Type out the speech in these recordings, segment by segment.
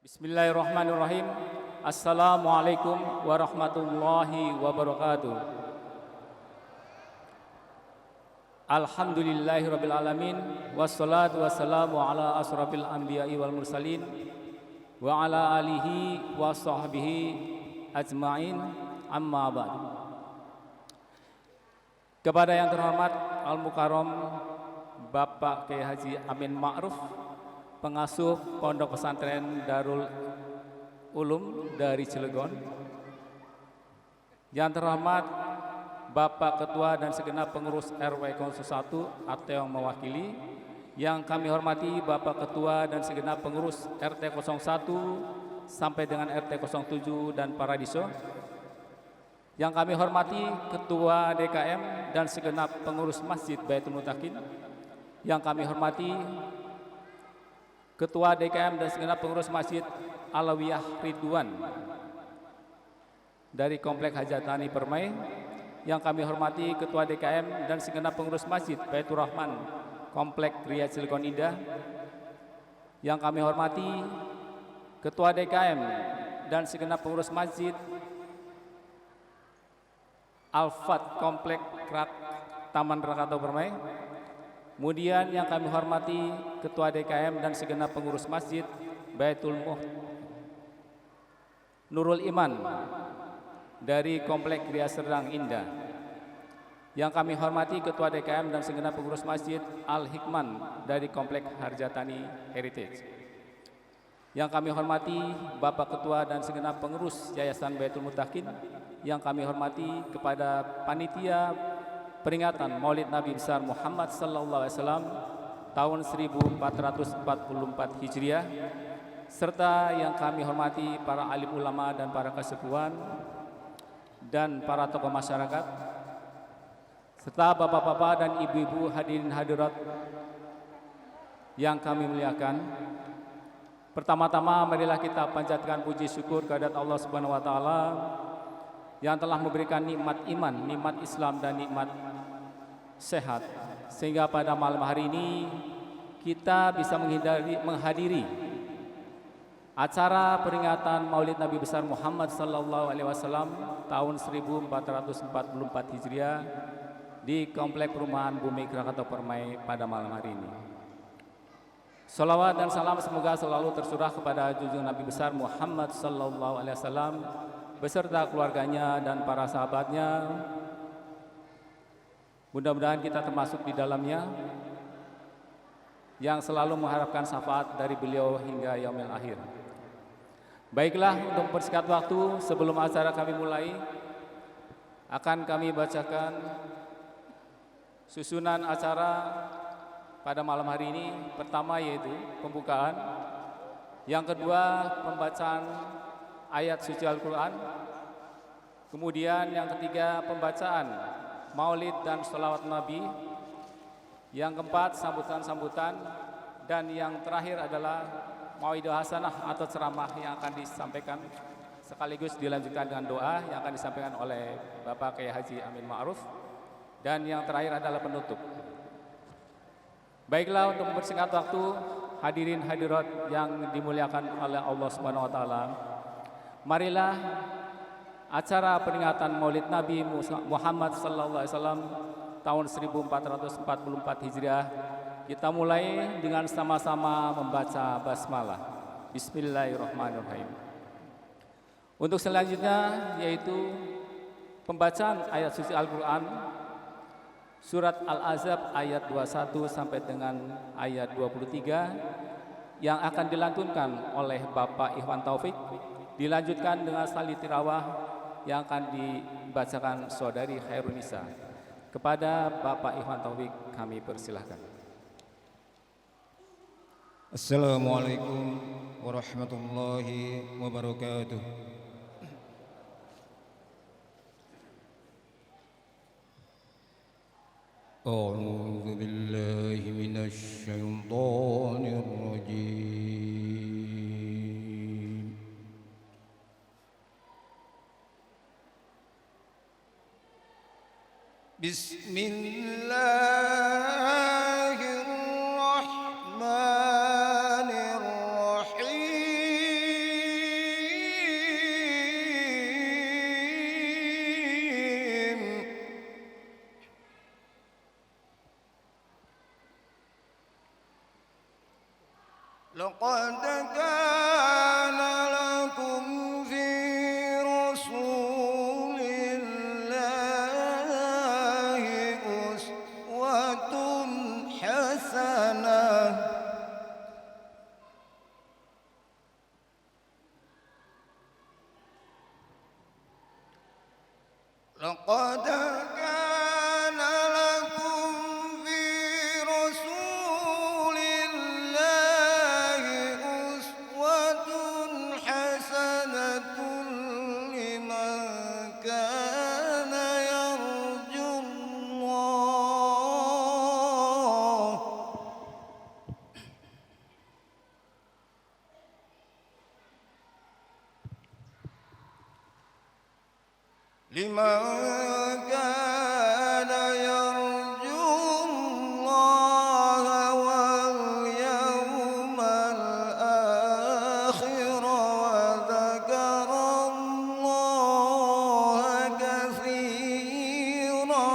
Bismillahirrahmanirrahim. Assalamualaikum warahmatullahi wabarakatuh. Alhamdulillahirabbil alamin wassalatu wassalamu ala asrofil anbiya'i wal mursalin wa ala alihi wa sahbihi ajma'in, amma ba'du. Kepada yang terhormat Al-Mukarram Bapak Kiai Haji Amin Ma'ruf, pengasuh Pondok Pesantren Darul Ulum dari Cilegon. Yang terhormat Bapak Ketua dan segenap pengurus RW 01 atau yang mewakili. Yang kami hormati Bapak Ketua dan segenap pengurus RT 01 sampai dengan RT 07 dan Paradiso. Yang kami hormati Ketua DKM dan segenap pengurus Masjid Baitul Mutakin. Yang kami hormati Ketua DKM dan segenap pengurus Masjid Alawiyah Ridwan dari Komplek Hajatani Permai. Yang kami hormati Ketua DKM dan segenap pengurus Masjid Baitur Rahman Komplek Ria Cilegon Indah. Yang kami hormati Ketua DKM dan segenap pengurus Masjid Al-Fat Komplek Taman Rakatau Permai. Kemudian yang kami hormati Ketua DKM dan segenap pengurus Masjid Baitul Nurul Iman dari Komplek Ria Serdang Indah. Yang kami hormati Ketua DKM dan segenap pengurus Masjid Al-Hikman dari Komplek Harjatani Heritage. Yang kami hormati Bapak Ketua dan segenap pengurus Yayasan Baitul Mutakin. Yang kami hormati kepada panitia peringatan Maulid Nabi besar Muhammad sallallahu alaihi wasallam tahun 1444 Hijriah, serta yang kami hormati para alim ulama dan para kesepuhan dan para tokoh masyarakat, serta bapak-bapak dan ibu-ibu hadirin hadirat yang kami muliakan. Pertama-tama marilah kita panjatkan puji syukur kehadirat Allah Subhanahu wa taala yang telah memberikan nikmat iman, nikmat Islam dan nikmat sehat, sehingga pada malam hari ini kita bisa menghadiri acara peringatan Maulid Nabi besar Muhammad sallallahu alaihi wasallam tahun 1444 Hijriah di Komplek Perumahan Bumi Krakatau Permai pada malam hari ini. Salawat dan salam semoga selalu tercurah kepada junjungan Nabi besar Muhammad sallallahu alaihi wasallam beserta keluarganya dan para sahabatnya. Mudah-mudahan kita termasuk di dalamnya yang selalu mengharapkan syafaat dari beliau hingga yaumil akhir. Baiklah, untuk mempersingkat waktu sebelum acara kami mulai, akan kami bacakan susunan acara pada malam hari ini. Pertama yaitu pembukaan, yang kedua pembacaan ayat suci Al-Quran, kemudian yang ketiga pembacaan Maulid dan sholawat Nabi, yang keempat sambutan-sambutan, dan yang terakhir adalah Mau'idah Hasanah atau ceramah yang akan disampaikan sekaligus dilanjutkan dengan doa yang akan disampaikan oleh Bapak Kiai Haji Amin Ma'ruf, dan yang terakhir adalah penutup. Baiklah, untuk mempersingkat waktu, hadirin hadirat yang dimuliakan oleh Allah Subhanahu wa taala, marilah acara peringatan Maulid Nabi Muhammad sallallahu alaihi wasallam tahun 1444 Hijriah kita mulai dengan sama-sama membaca basmalah. Bismillahirrahmanirrahim. Untuk selanjutnya yaitu pembacaan ayat suci Al-Qur'an surat Al-Ahzab ayat 21 sampai dengan ayat 23 yang akan dilantunkan oleh Bapak Ikhwan Taufik, dilanjutkan dengan salih tirawah yang akan dibacakan saudari Khairunisa. Kepada Bapak Ikhwan Taufik kami persilahkan. Assalamualaikum warahmatullahi wabarakatuh. A'udzu billahi minasy syaithanir rajim. Bismillahirrahmanirrahim. لقد كان لكم في رسول الله أسوة حسنة لمن كان يرجو الله لمن كان يرجو الله واليوم الآخر وذكر الله كثيرا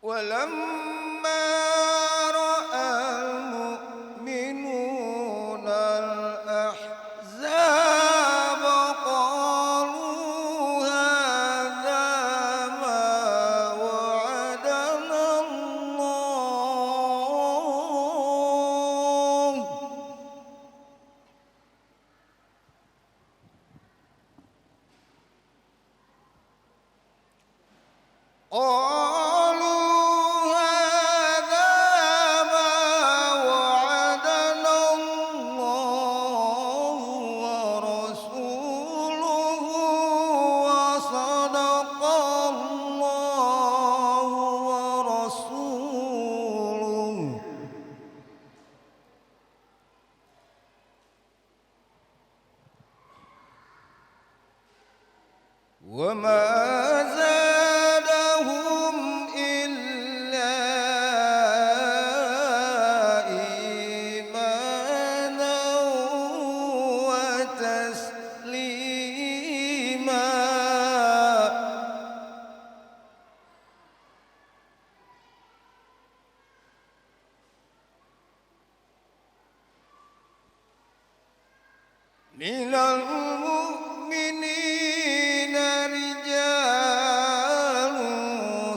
ولما رأى المؤمنون الأحزاب قالوا هذا ما وعدنا الله قالوا هذا ما وعدنا الله ورسوله وصدق الله ورسوله وما زادهم إلا إيمانا وتسليما من المؤمنين رجال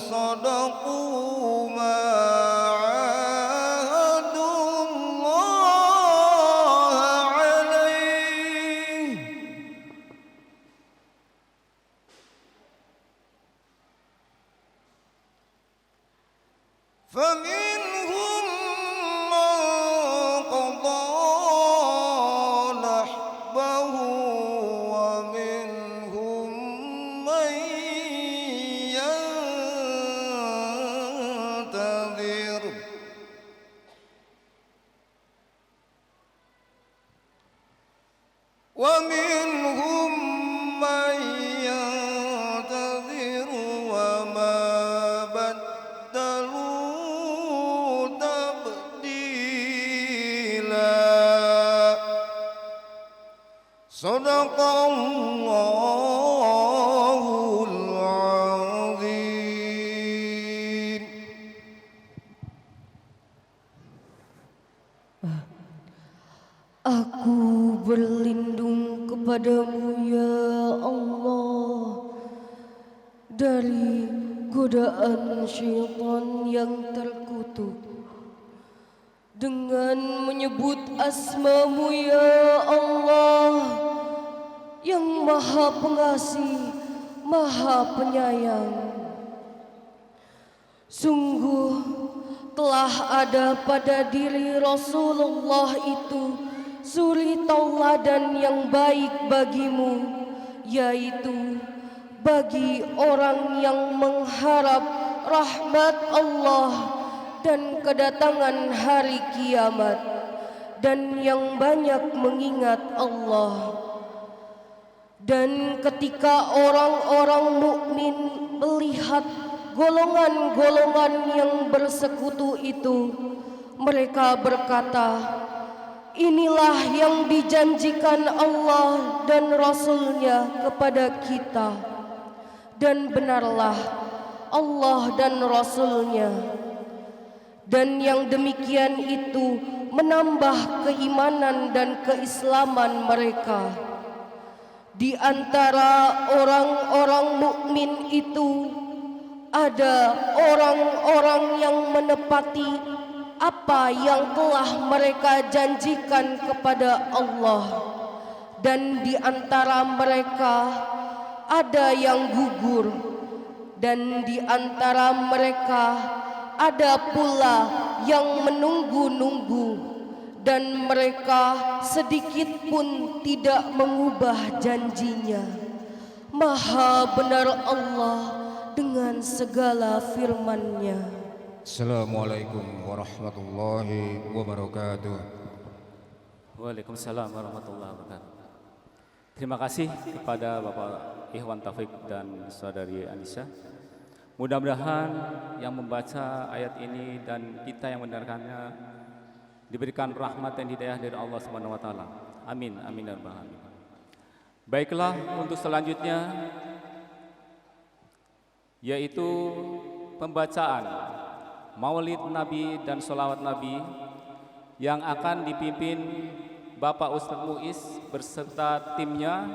صدقوا ما عاهدوا الله عليه فمنهم من قضى نحبه ومنهم من ينتظر ومنهم من ينتظر وما بدلوا تبديلا صدق الله العظيم. Aku berlindung kepadamu ya Allah dari godaan syaitan yang terkutuk dengan menyebut asma-Mu ya Allah yang maha pengasih, maha penyayang. Sungguh telah ada pada diri Rasulullah itu suri tauladan yang baik bagimu, yaitu bagi orang yang mengharap rahmat Allah dan kedatangan hari kiamat dan yang banyak mengingat Allah. Dan ketika orang-orang mukmin melihat golongan-golongan yang bersekutu itu, mereka berkata, inilah yang dijanjikan Allah dan Rasul-Nya kepada kita. Dan benarlah Allah dan Rasul-Nya. Dan yang demikian itu menambah keimanan dan keislaman mereka. Di antara orang-orang mukmin itu ada orang-orang yang menepati apa yang telah mereka janjikan kepada Allah, dan di antara mereka ada yang gugur, dan di antara mereka ada pula yang menunggu-nunggu, dan mereka sedikit pun tidak mengubah janjinya. Maha benar Allah dengan segala firman-Nya. Assalamualaikum warahmatullahi wabarakatuh. Waalaikumsalam warahmatullahi wabarakatuh. Terima kasih kepada Bapak Ikhwan Taufik dan Saudari Anissa. Mudah-mudahan yang membaca ayat ini dan kita yang mendengarkannya diberikan rahmat dan hidayah dari Allah Subhanahu wa taala. Amin amin ya rabbal alamin. Baiklah, untuk selanjutnya yaitu pembacaan Maulid Nabi dan Sholawat Nabi yang akan dipimpin Bapak Ustadz Muiz berserta timnya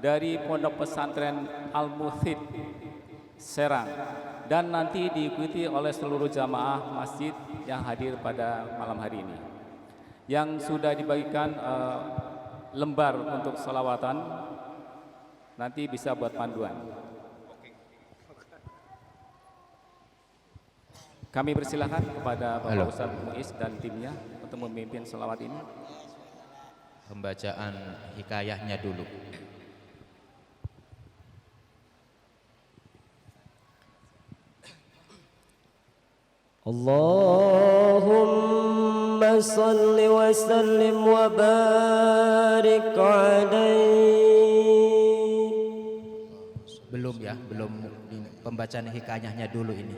dari Pondok Pesantren Al-Muhid Serang, dan nanti diikuti oleh seluruh jamaah masjid yang hadir pada malam hari ini, yang sudah dibagikan lembar untuk sholawatan, nanti bisa buat panduan. Kami persilahkan kepada Bapak Ustadz Muiz dan timnya untuk memimpin sholawat ini. Pembacaan hikayahnya dulu. Allahumma salli wa sallim wa barik alaihi. Belum ya, belum pembacaan hikayahnya dulu ini.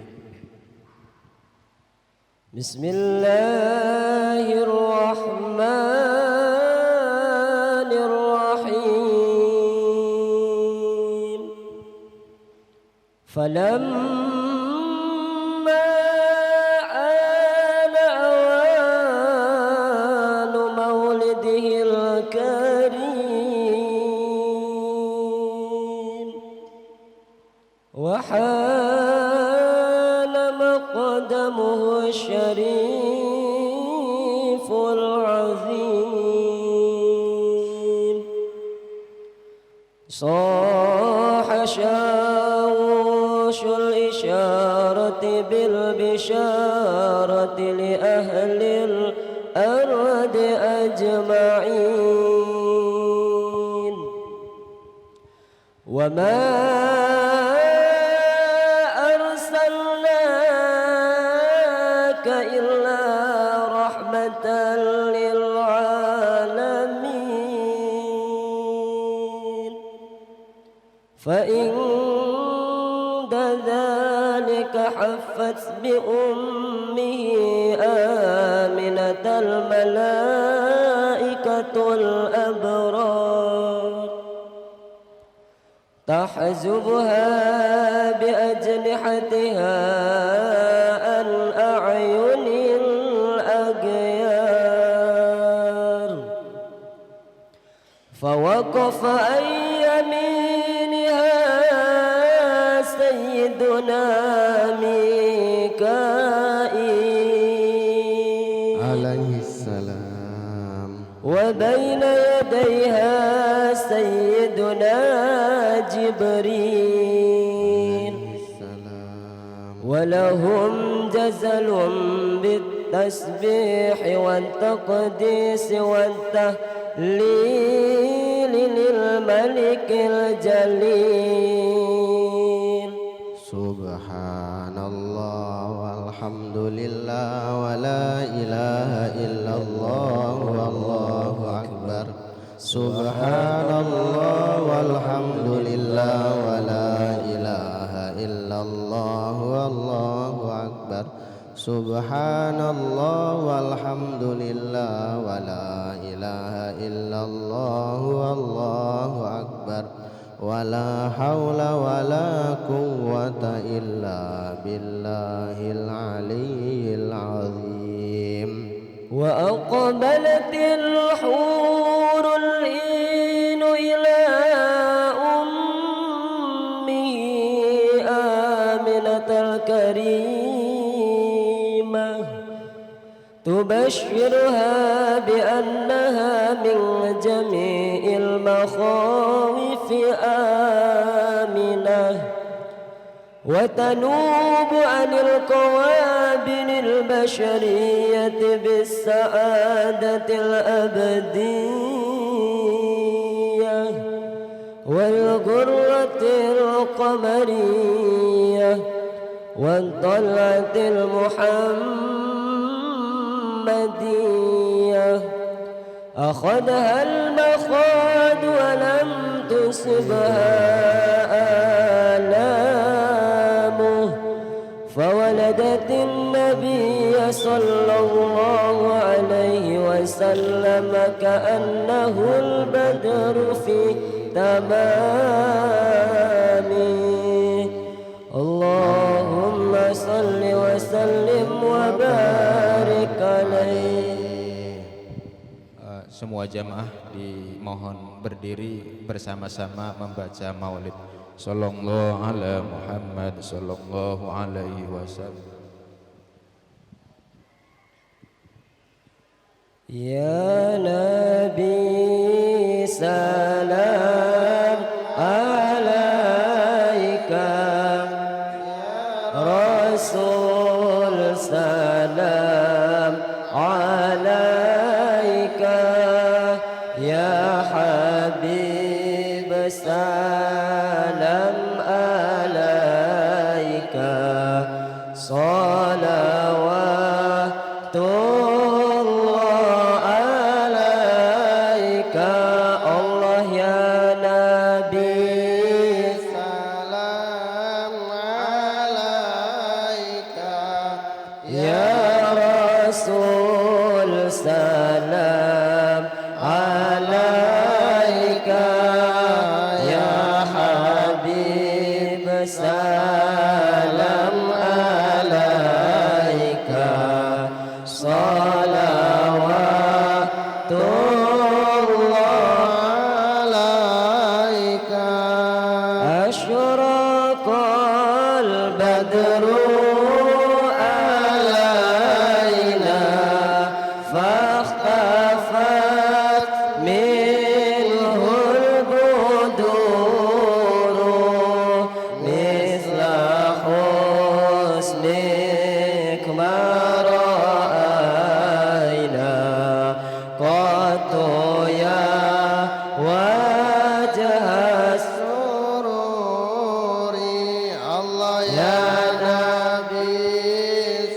Bismillahirrahmanirrahim. Falamma ana awanu maulidihil karim wa مقدمه الشريف العظيم صاح شاوش الإشارة بالبشارة لأهل الأرض أجمعين وما إلا رحمة للعالمين فإن ذلك حفت بأمه آمنة الملائكة الأبرار تحزبها بأجنحتها عن أعين الأغيار فوقف عن يمينها سيدنا ميكائيل عليه السلام وبين يديها سيدنا جبريل ولهم جزل بالتسبيح والتقديس والتهليل للملك الجليل سبحان الله والحمد لله ولا إله إلا الله والله أكبر سبحان الله والحمد لله ولا إله إلا الله والله أكبر سبحان الله والحمد لله ولا إله إلا الله والله أكبر ولا حول ولا قوة إلا بالله العلي العظيم وأقبلت الحور العين إلى أمه آمنة الكريمة تبشرها بأنها من جميع المخاوف آمنة وتنوب عن القوابل البشرية بالسعادة الأبدية والغرة القمرية والطلعة المحمدية أخذها المخاض ولم تصبها آلامه فولدت النبي صلى الله عليه وسلم كأنه البدر في تمامه اللهم صل وسلم وبارك عليه. Semua jamaah dimohon berdiri bersama-sama membaca maulid sallallahu ala Muhammad sallallahu alaihi wasallam. Ya Nabi salam alaika, Rasul salam alaika, ya Habib salam alaika, salawatullah alaika, Allah ya Nabi salam alaika, ya Rasul salam alaika, ya Habib salam alaika, salawatullah alaika. asyraqal badru alaina فاختفت منه البدور مثل حسنك ما رأينا قط يا وجه السرور الله يا يا نبي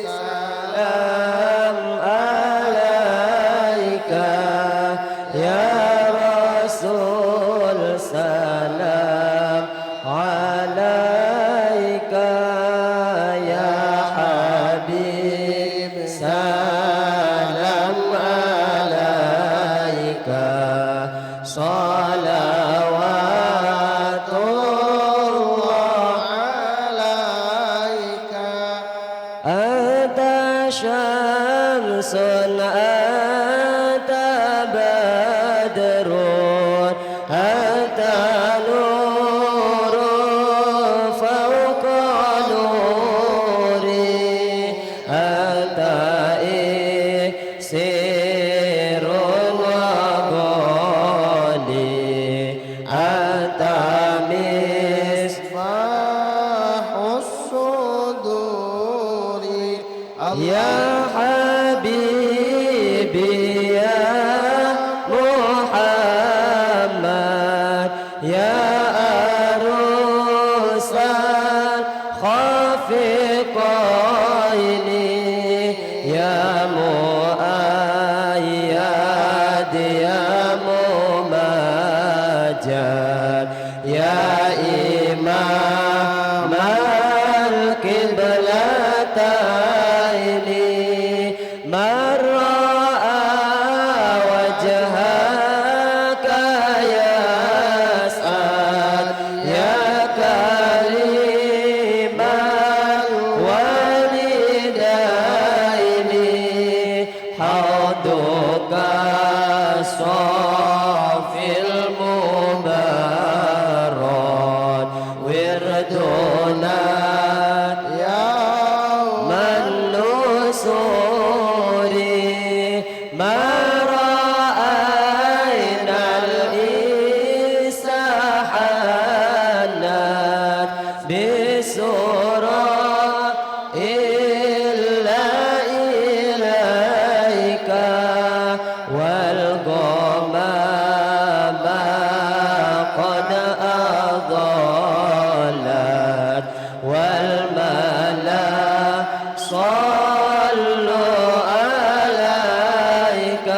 سلام عليك يا رسول سلام عليك يا حبيب سلام عليك صلوات الله عليك. أنت شمس أنت بدر أنت نور فوق نوري أنت إكسير وغالي أنت مصباح الصدور يا حبيبي يا محمد يا أروس الخافقين يا مؤيد يا ممجد يا إمام القبلتين من رأى وجهك يسأل يا كريم الوالدين حوضك صافي المبارك وردنا يوم من نسوك والملا صلوا عليك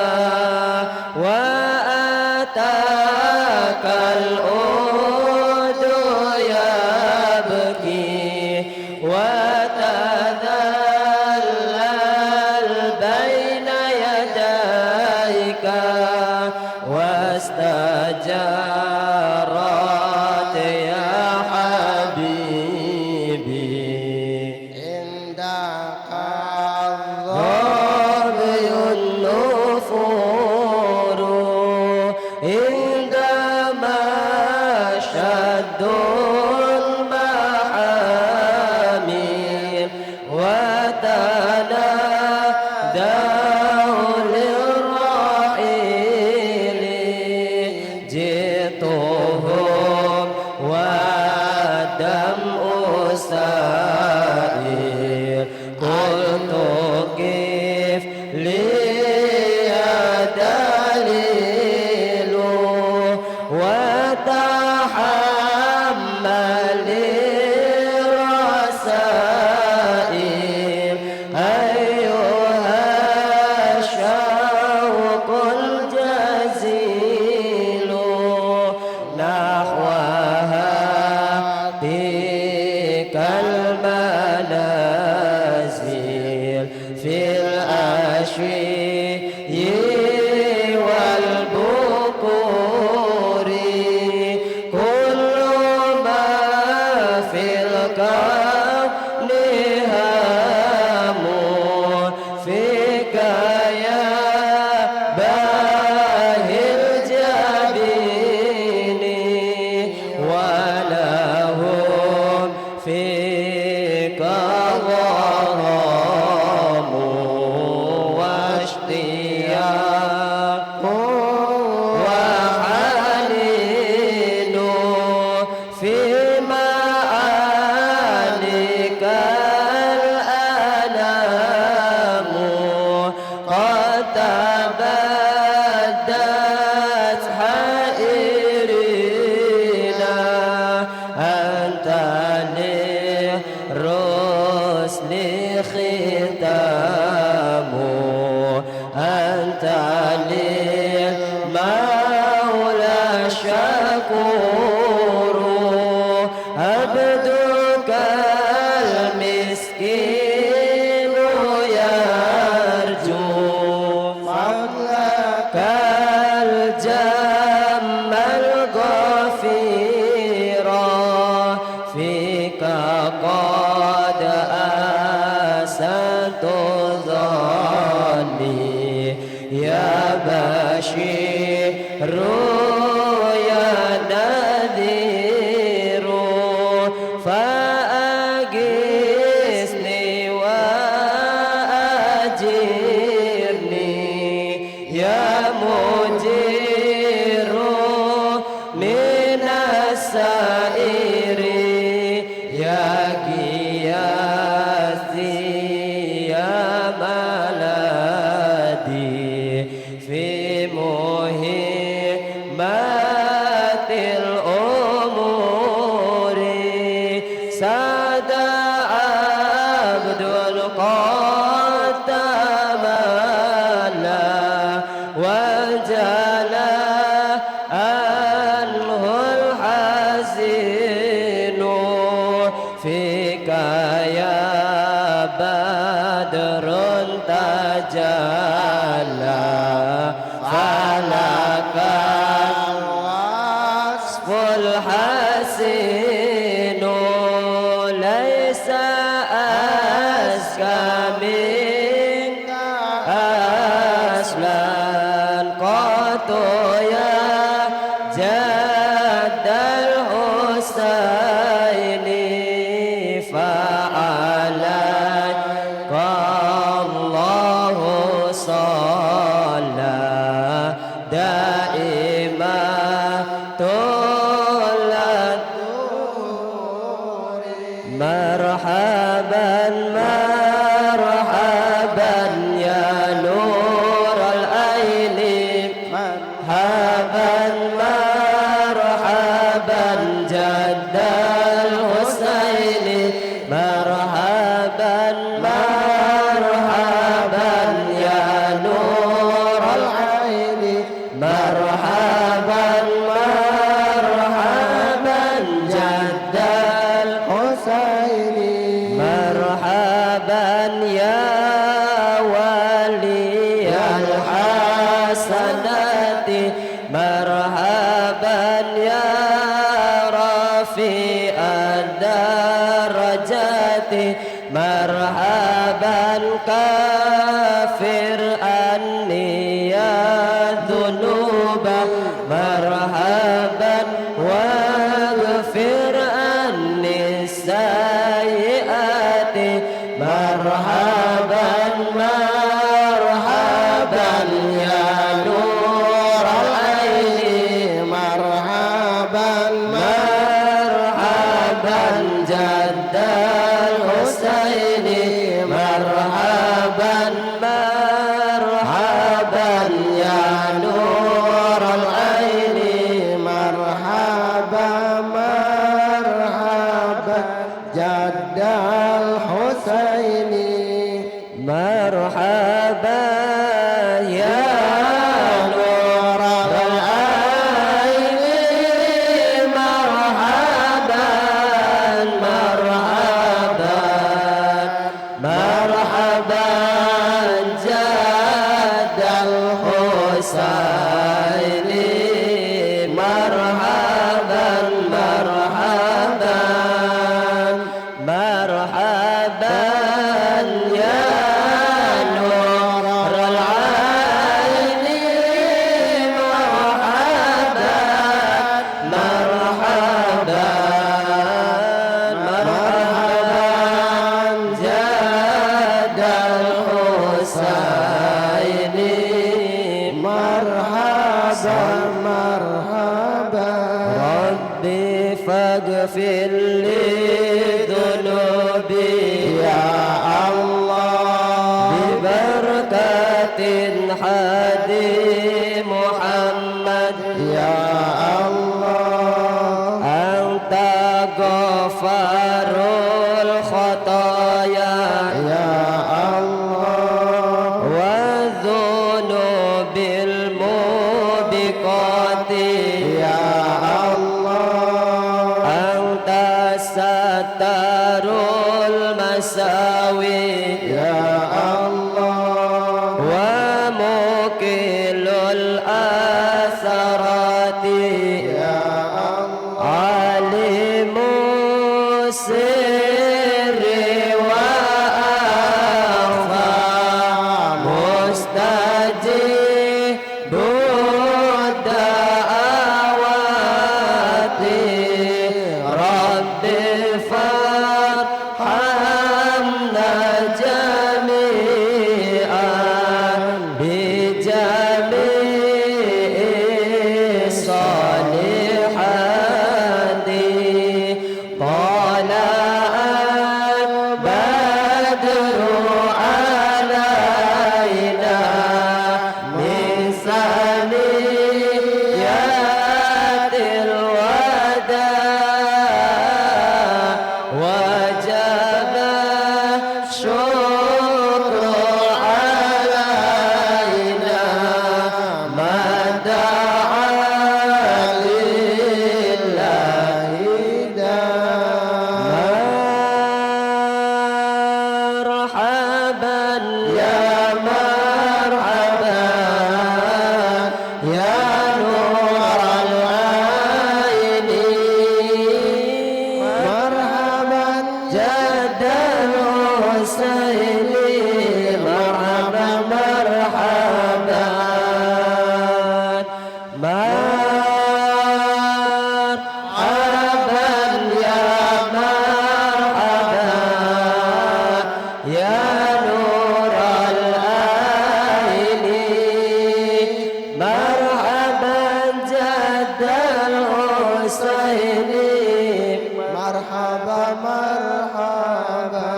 وأتاك الأود يبكي وتذلل بين يديك واستجارت يا حبيبي عندك ضربي النفور عندما شد المحامل وتنادوا للرحيل جئتهم والدمع سائل قلت كيف لي دليل وتحمل الرسائل أيها الشوق الجزيل نحوها تلك المنازل في الأشياء والبكور كل ما في الكون هام فيك يا باهي الجبين ولهم فيك غرام واشتياق وحنين في معانيك الأنام قد تبدت حائرين أنت للرسل ختام أنت للمولى شكور عبدك المسكين يرجو فضلك الجم الغفيرا فيك قد أسنت ظني يا بشير يا نذير فأجسني وأجرني يا مجير من السائر يا قياسي يا ملادي في مهمات الأمور ساد عبد قد تمنى وجلى عنه الحزين فيك يا بدر تجلى فلك الوصف الحسين ليس أزكى منك أصلا قط يا جد الحسين فعليك الله صلى دائما طول الدور مرحبا مرحبا يا نور العين مرحبا مرحبا جد الحسين يا ولي الحسنات مرحبا يا رفيع الدرجات مرحبا كافر عني يا ذنوب مرحبا واغفر عني السيئات مرحبا مرحبا يا نور العين مرحبا مرحبا جد الحسين مرحبا مرحبا يا نور العين مرحبا مرحبا جد الحسين مرحبا يا نور العين مرحبا مرحبا مرحبا جد الحسين مرحبا مرحبا مرحبا يا نور العين مرحبا مرحبا مرحبا جد الحسين مرحبا مرحبا ربي فاغفر لي ذنوبي يا الله ببركة حدي محمد يا الله أنت غفار الخطايا يا الله والذنوب الموبقات يا الله أنت ستار المساوي يا الله وموكل الأثرات يا الله عليم السر وأخفى مستجيب الدعوات رب فارحمنا جميعا بجميع الصالحات طلع البدر علينا من ثنيات الوداع وجب الشكر علينا ما دعا لله مرحبا يا مرحبا يا نور العين مرحبا جد الحسين مرحبا مرحبا مرحبا يا مرحبا يا نور العين مرحبا جد الحسين مرحبا مرحبا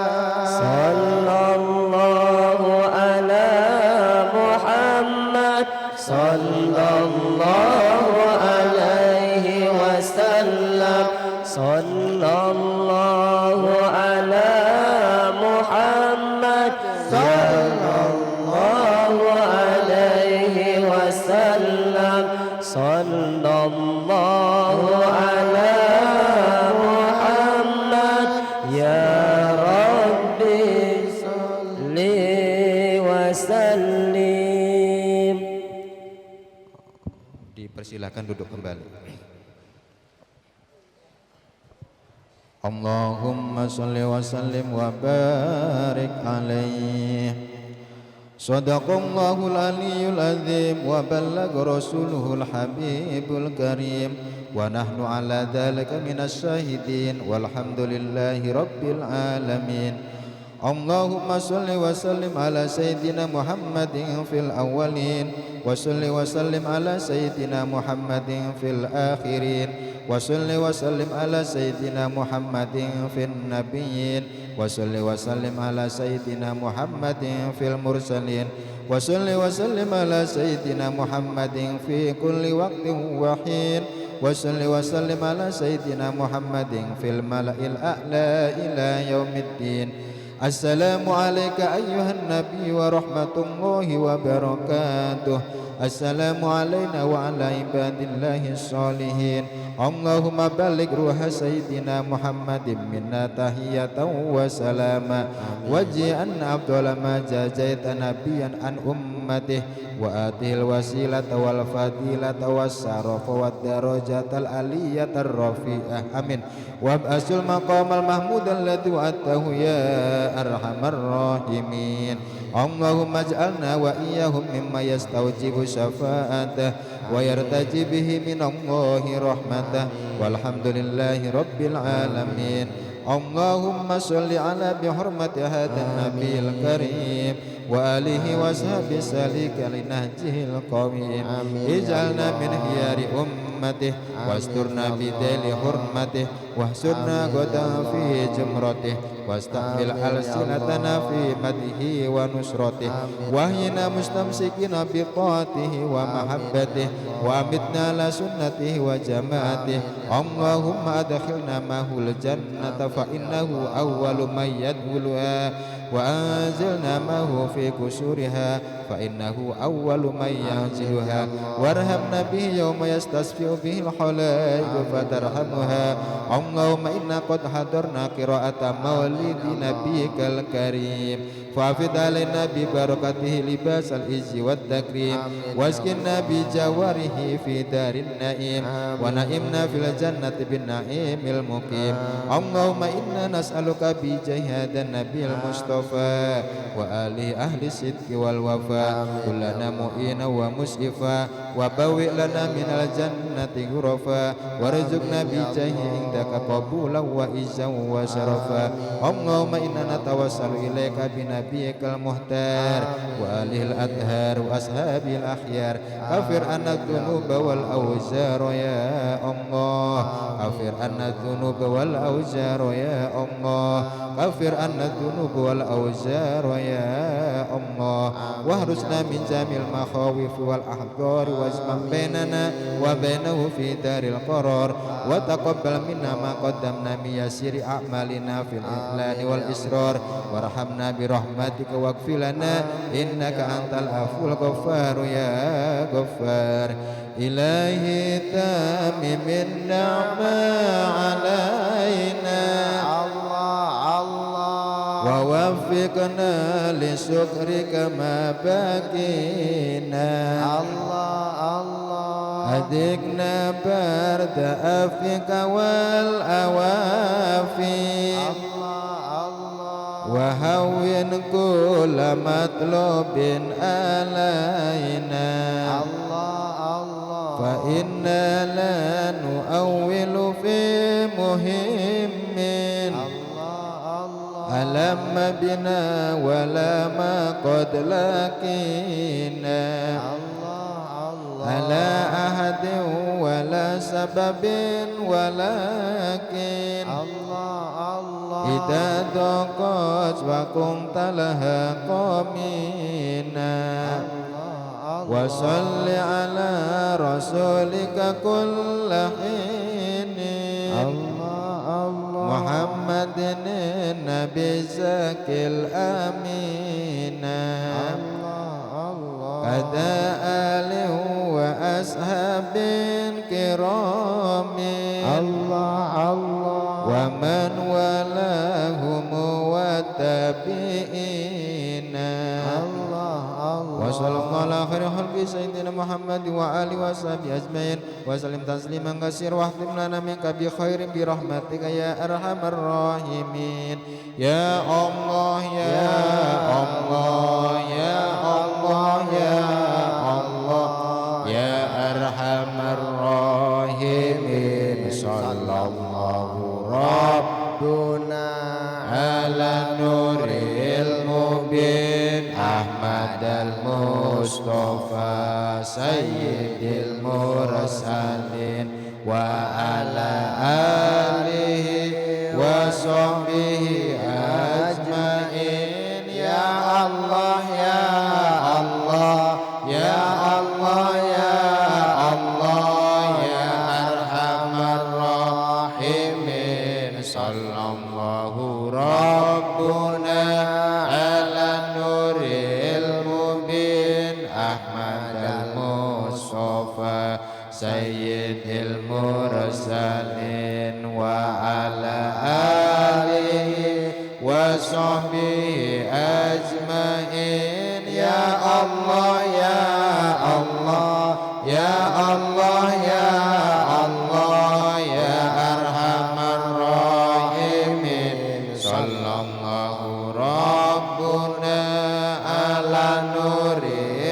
صلى الله على محمد صلى الله عليه وسلم صلى الله على محمد صلى الله عليه وسلم صلى الله على محمد يا ربي Silakan duduk kembali. Allahumma sholli wa sallim wa barik alaih. Sadaqallahul aliyyul azim wa ballagha rasuluhul habibul karim wa nahnu ala dzalika minas syahidin walhamdulillahi rabbil alamin. Allahumma sholli wa sallim ala sayyidina Muhammadin fil awwalin wa sholli wa sallim ala sayyidina Muhammadin fil akhirin wa sholli wa sallim ala sayyidina Muhammadin fil nabiyyin wa sholli wa sallim ala sayyidina Muhammadin fil mursalin wa sholli wa sallim ala sayyidina Muhammadin fi kulli waqtin wa hin wa sholli wa sallim ala sayyidina Muhammadin fil mala'il a'la ila yaumiddin. Assalamu alayka ayyuhan nabi wa rahmatullahi wa barakatuh. Assalamu alayna wa ala ibadillahi sholihin. Allahumma baligh ruha sayyidina Muhammadin minna tahiyatan wa salama waj'an afdala ma jazaita nabiyan an ummatih wa atil wasilata wal fadilata was sarafa wad darajatal aliyatar rafi'ah amin wa asul maqamal mahmud alladhi wa'atahu ya arhamar rahimin. Allahumma ij'alna wa iyyahum mimma yastawjibu syafa'atah wa yartaji bihi minallahi rahmatah walhamdulillahi rabbil alamin. Allahumma sholli ala bihurmati hadan nabiyil karim wa alihi wa sahbihi salika linahjihil qawim. Ij'alna min khiyari ummatih wasturna bidali hurmatih wahsurna godan fi jumratih wastahmil alsinatana fi madihi wa nusratih wahyina mustamsikina biqatihi wa mahabbatih wa amitna la sunnatihi wa jamaatih. Allahumma adkhilna mahul jannata fa innahu awwalu man yadkhuluha wa anzilna mahu fi kusuriha fa innahu awwalu man yanziluha warhamna bihi yawma yastasfi'u bihi al-khalaiq fatarhamuha. Allahumma inna qad hadarna qira'ata maulidi nabiyyikal karim fa'fid alaina bi barakatihi libasal izzi wat takrim waskinna bi jawarihi fi darin naim wa na'imna fil jannati bin na'imil muqim. Allahumma inna nas'aluka bi jahidan nabiyil mustafa wa ali ahli sidqi wal wafa kullana mu'ina wa mus'ifa wa bawi lana minal jannati ghurafa warzuqna bi jahi indaka qabulan wa izzan wa syarafa. Allahumma inna natawassalu ilaika bi nabiyyikal muhtar wa alihil adhar wa ashabil akhyar kafir anna dhunuba wal awzar ya Allah kafir anna dhunuba wal awzar ya Allah kafir anna dhunuba wal awzar ya Allah wahrusna min jamil makhawif wal ahdar wajma' bainana wa bainahu fi daril qarar wa taqabbal minna ma qaddamna min yasiri a'malina fil ihlani wal israr warhamna bi rahmatika waghfir lana innaka antal aful ghaffar ya ghaffar. Ilahi tamimin ni'ma alaina wa waffiqna li syukrika ma baqina adikna barda afika wal awafi wa hawwin kulla matlubin alaina fa inna la nu'awwilu fi muhimmin alam bina wala ma qad lakina ala ahadin wala sababin walakin idza daqat wa kunta laha qamina wa salli ala rasulika kulla hinin Muhammadin nabi zakil amina kada alih wa ashabin kiramin wa man walahum wa tabi'ina wa صلى الله على خير خلق سيدنا محمد وآله وصحبه أجمعين وسلم تسليما كثيرا واختم لنا منك بخير برحمتك يا أرحم الراحمين يا الله يا الله يا الله يا الله يا أرحم الراحمين صلى الله ربنا على نور المبين أحمد المصطفى سيد المرسلين وعلى آله وصحبه أجمعين يا الله يا الله يا الله يا الله يا أرحم الراحمين صلى الله ربنا على النور المبين أحمد المصطفى سيد المرسلين وعلى آله وصحبه أجمعين يا الله يا الله يا الله يا الله يا أرحم الراحمين صلى الله ربنا على نور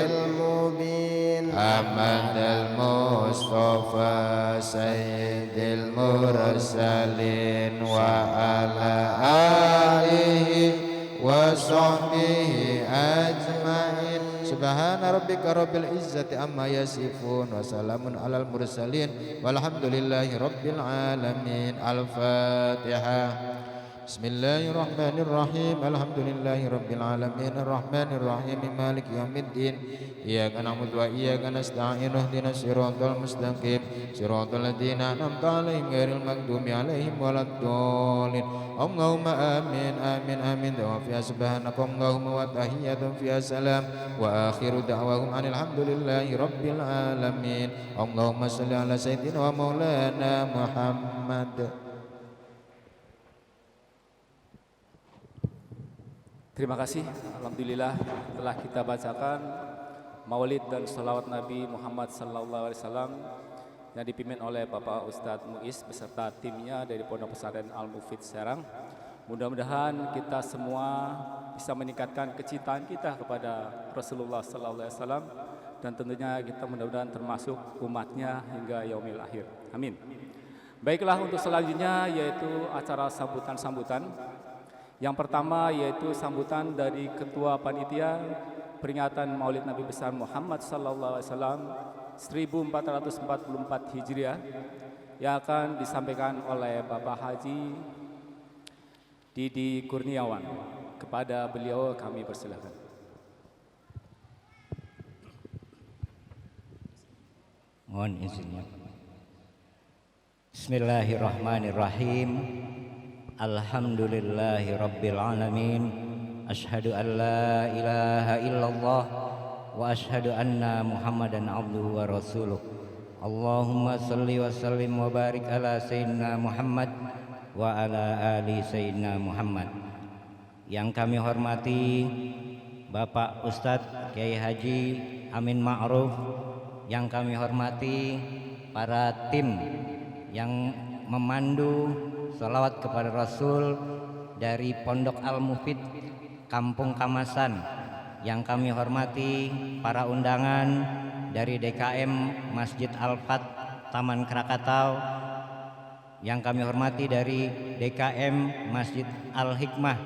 المبين أحمد المصطفى سيد المرسلين وعلى آله وصحبه أجمعين سبحان ربك رب العزة عما يصفون وسلام على المرسلين والحمد لله رب العالمين الفاتحة بسم الله الرحمن الرحيم الحمد لله رب العالمين الرحمن الرحيم مالك يوم الدين إياك نعبد وإياك نستعين اهدنا الصراط المستقيم صراط الذين أنعمت عليهم غير المغضوب عليهم ولا الضالين اللهم آمين آمين آمين وفيها سبحانك اللهم وتحية فيها سلام وآخر دعواهم أن الحمد لله رب العالمين اللهم صل على سيدنا ومولانا محمد. Terima kasih, alhamdulillah telah kita bacakan Maulid dan Sholawat Nabi Muhammad SAW yang dipimpin oleh Bapak Ustadz Muiz beserta timnya dari Pondok Pesantren Al-Mufid Serang. Mudah-mudahan kita semua bisa meningkatkan kecintaan kita kepada Rasulullah SAW dan tentunya kita mudah-mudahan termasuk umatnya hingga yaumil akhir. Amin. Baiklah, untuk selanjutnya yaitu acara sambutan-sambutan. Yang pertama yaitu sambutan dari Ketua Panitia Peringatan Maulid Nabi Besar Muhammad SAW 1444 Hijriah yang akan disampaikan oleh Bapak Haji Didi Kurniawan. Kepada beliau kami persilakan. Mohon izinnya. Bismillahirrahmanirrahim. Alhamdulillahi rabbil alamin. Ashhadu an la ilaha illallah wa ashhadu anna Muhammadan abduhu wa rasuluh. Allahumma salli wa sallim wa barik ala sayyidina Muhammad wa ala ali sayyidina Muhammad. Yang kami hormati Bapak Ustadz Kiai Haji Amin Ma'ruf, yang kami hormati para tim yang memandu sholawat kepada Rasul dari Pondok Al-Mufid Kampung Kamasan, yang kami hormati para undangan dari DKM Masjid Al-Fat Taman Krakatau, yang kami hormati dari DKM Masjid Al-Hikmah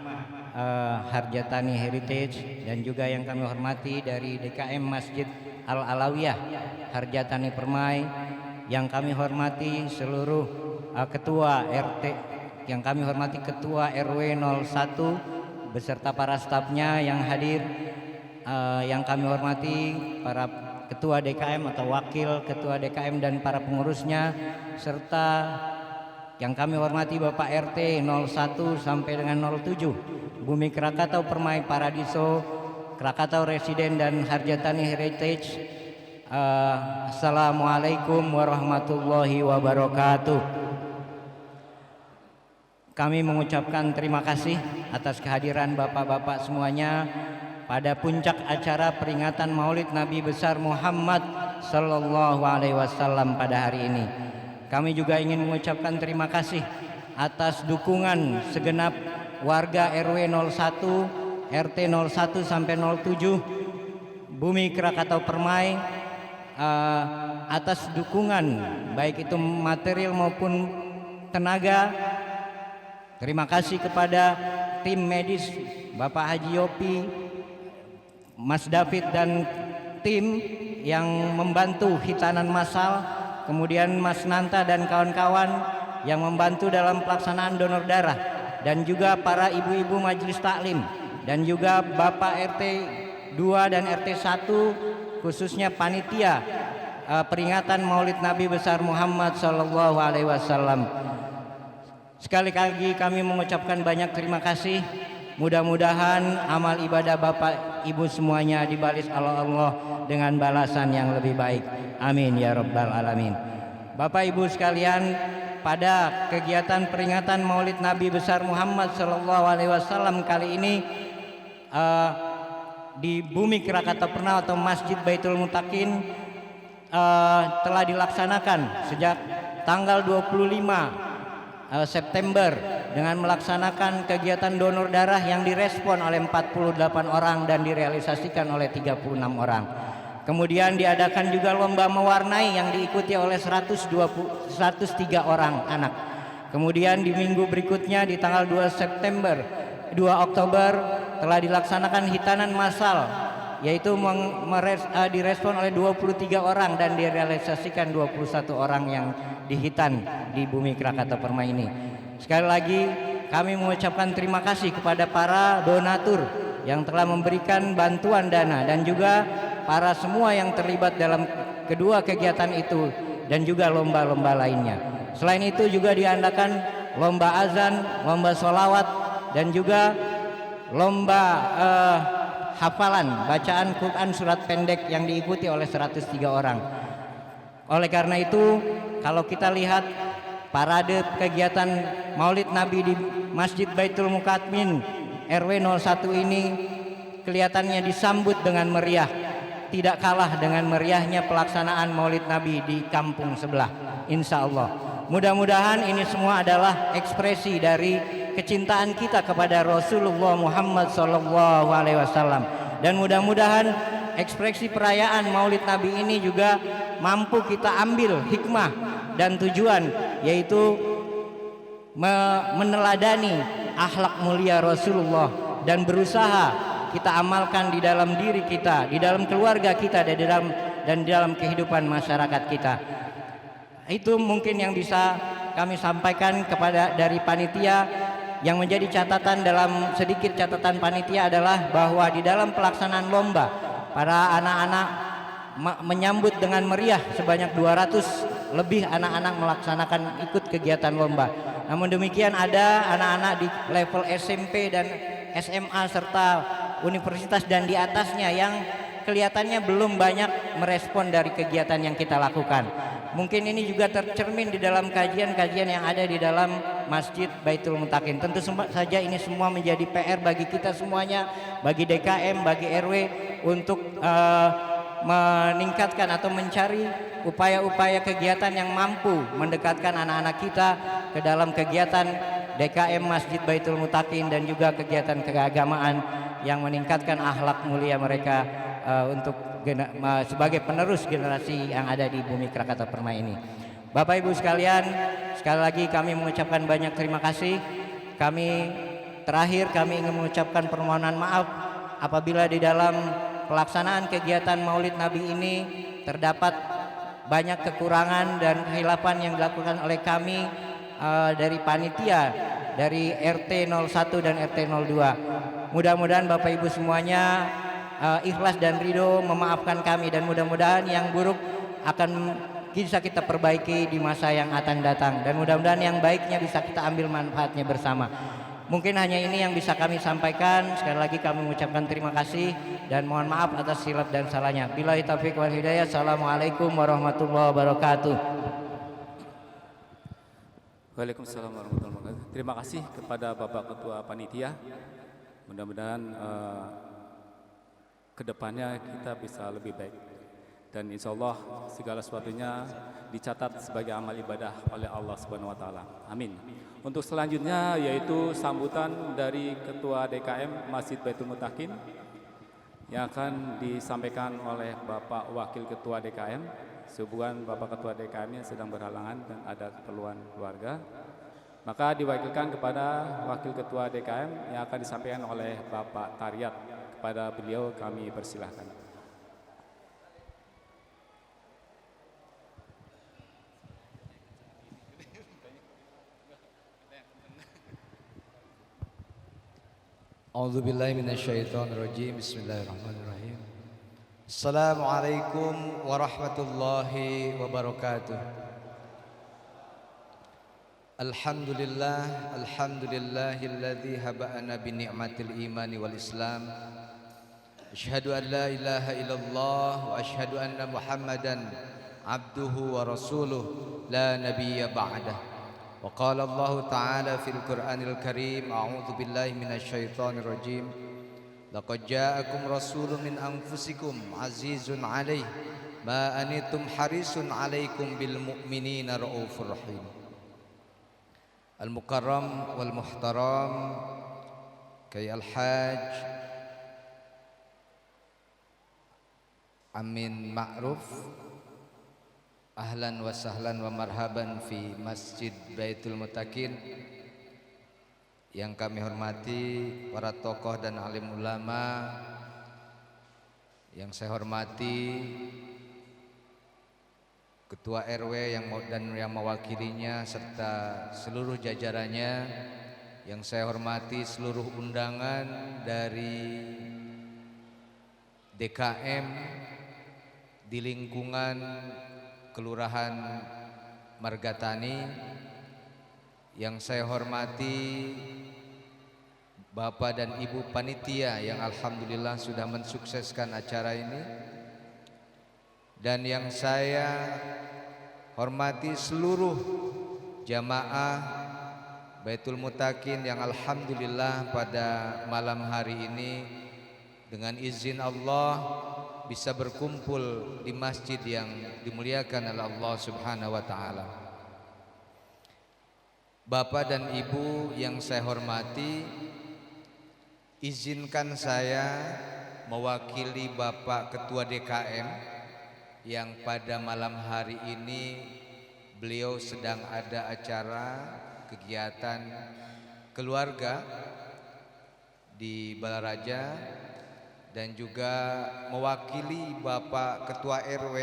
Harjatani Heritage, dan juga yang kami hormati dari DKM Masjid Al-Alawiyah Harjatani Permai, yang kami hormati seluruh ketua RT, yang kami hormati ketua RW 01 beserta para stafnya yang hadir, yang kami hormati para ketua DKM atau wakil ketua DKM dan para pengurusnya, serta yang kami hormati Bapak RT 01 sampai dengan 07 Bumi Krakatau Permai Paradiso Krakatau Residen dan Harjatani Heritage. Assalamualaikum warahmatullahi wabarakatuh. Kami mengucapkan terima kasih atas kehadiran bapak-bapak semuanya pada puncak acara peringatan Maulid Nabi besar Muhammad sallallahu alaihi wasallam pada hari ini. Kami juga ingin mengucapkan terima kasih atas dukungan segenap warga RW 01, RT 01 sampai 07 Bumi Krakatau Permai atas dukungan baik itu material maupun tenaga. Terima kasih kepada tim medis Bapak Haji Yopi, Mas David dan tim yang membantu hitanan massal, kemudian Mas Nanta dan kawan-kawan yang membantu dalam pelaksanaan donor darah, dan juga para ibu-ibu majelis taklim, dan juga Bapak RT 2 dan RT 1 khususnya panitia peringatan Maulid Nabi besar Muhammad sallallahu alaihi wasallam. Sekali lagi kami mengucapkan banyak terima kasih. Mudah-mudahan amal ibadah Bapak Ibu semuanya dibalas oleh Allah dengan balasan yang lebih baik. Amin ya rabbal alamin. Bapak Ibu sekalian, pada kegiatan peringatan Maulid Nabi besar Muhammad sallallahu alaihi wasallam kali ini di Bumi Krakatau Permai atau Masjid Baitul Mutakin telah dilaksanakan sejak tanggal 25 September dengan melaksanakan kegiatan donor darah yang direspon oleh 48 orang dan direalisasikan oleh 36 orang. Kemudian diadakan juga lomba mewarnai yang diikuti oleh 103 orang anak. Kemudian di minggu berikutnya di tanggal 2 Oktober telah dilaksanakan hitanan massal, yaitu direspon oleh 23 orang dan direalisasikan 21 orang yang dihitan di Bumi Krakatau Permai ini. Sekali lagi kami mengucapkan terima kasih kepada para donatur yang telah memberikan bantuan dana dan juga para semua yang terlibat dalam kedua kegiatan itu dan juga lomba-lomba lainnya. Selain itu juga diadakan lomba azan, lomba sholawat, dan juga lomba hafalan bacaan Quran surat pendek yang diikuti oleh 103 orang. Oleh karena itu, kalau kita lihat parade kegiatan Maulid Nabi di Masjid Baitul Mutakin RW 01 ini kelihatannya disambut dengan meriah, tidak kalah dengan meriahnya pelaksanaan Maulid Nabi di kampung sebelah. Insya Allah, mudah-mudahan ini semua adalah ekspresi dari kecintaan kita kepada Rasulullah Muhammad SAW, dan mudah-mudahan ekspresi perayaan Maulid Nabi ini juga mampu kita ambil hikmah dan tujuan, yaitu meneladani akhlak mulia Rasulullah dan berusaha kita amalkan di dalam diri kita, di dalam keluarga kita, dan di dalam kehidupan masyarakat kita. Itu mungkin yang bisa kami sampaikan kepada dari panitia. Yang menjadi catatan dalam sedikit catatan panitia adalah bahwa di dalam pelaksanaan lomba para anak-anak menyambut dengan meriah sebanyak 200 lebih anak-anak melaksanakan ikut kegiatan lomba. Namun demikian ada anak-anak di level SMP dan SMA serta universitas dan di atasnya yang kelihatannya belum banyak merespon dari kegiatan yang kita lakukan. Mungkin ini juga tercermin di dalam kajian-kajian yang ada di dalam Masjid Baitul Mutakin. Tentu saja ini semua menjadi PR bagi kita semuanya, bagi DKM, bagi RW untuk meningkatkan atau mencari upaya-upaya kegiatan yang mampu mendekatkan anak-anak kita ke dalam kegiatan DKM Masjid Baitul Mutakin dan juga kegiatan keagamaan yang meningkatkan akhlak mulia mereka untuk sebagai penerus generasi yang ada di Bumi Krakatau Permai ini. Bapak Ibu sekalian, sekali lagi kami mengucapkan banyak terima kasih. Terakhir kami ingin mengucapkan permohonan maaf apabila di dalam pelaksanaan kegiatan Maulid Nabi ini terdapat banyak kekurangan dan khilafan yang dilakukan oleh kami dari panitia dari RT 01 dan RT 02. Mudah-mudahan Bapak Ibu semuanya ikhlas dan ridho memaafkan kami, dan mudah-mudahan yang buruk akan bisa kita perbaiki di masa yang akan datang, dan mudah-mudahan yang baiknya bisa kita ambil manfaatnya bersama. Mungkin hanya ini yang bisa kami sampaikan. Sekali lagi kami mengucapkan terima kasih dan mohon maaf atas silap dan salahnya. Billahi taufiq wal hidayah. Assalamualaikum warahmatullahi wabarakatuh. Waalaikumsalam warahmatullahi wabarakatuh. Terima kasih kepada Bapak Ketua Panitia. Mudah-mudahan kedepannya kita bisa lebih baik. Dan insya Allah segala sesuatunya dicatat sebagai amal ibadah oleh Allah Subhanahu Wa Taala. Amin. Untuk selanjutnya yaitu sambutan dari Ketua DKM Masjid Baitul Mutakin yang akan disampaikan oleh Bapak Wakil Ketua DKM. Sehubungan Bapak Ketua DKM yang sedang berhalangan dan ada keperluan keluarga, maka diwakilkan kepada Wakil Ketua DKM yang akan disampaikan oleh Bapak Tariat. Kepada beliau kami persilahkan. A'udzu billahi minasyaitonir rajim. Bismillahirrahmanirrahim. Assalamualaikum warahmatullahi wabarakatuh. Alhamdulillah, alhamdulillahilladzi haba'ana bi ni'matil imani wal islam. Asyhadu an la ilaha illallah wa asyhadu anna Muhammadan abduhu wa rasuluh la nabiyya ba'dah. Wa qala Allah ta'ala fil Qur'anil Karim, a'udzu billahi minasyaitonir rajim. Laqad ja'akum rasulun min anfusikum azizun 'alaihi ma anittum harisun 'alaikum bil mu'minina raufur rahim. Al-Mukarram wal Muhtaram Kay Al-Haj Amin Ma'ruf, ahlan wa sahlan wa marhaban fi Masjid Baitul Mutakin. Yang kami hormati para tokoh dan alim ulama, yang saya hormati Ketua RW yang mewakilinya serta seluruh jajarannya, yang saya hormati seluruh undangan dari DKM di lingkungan Kelurahan Margatani, yang saya hormati Bapak dan Ibu panitia yang alhamdulillah sudah mensukseskan acara ini, dan yang saya hormati seluruh jamaah Baitul Mutakin yang alhamdulillah pada malam hari ini dengan izin Allah bisa berkumpul di masjid yang dimuliakan oleh Allah Subhanahu wa taala. Bapak dan Ibu yang saya hormati, izinkan saya mewakili Bapak Ketua DKM yang pada malam hari ini beliau sedang ada acara kegiatan keluarga di Balaraja, dan juga mewakili Bapak Ketua RW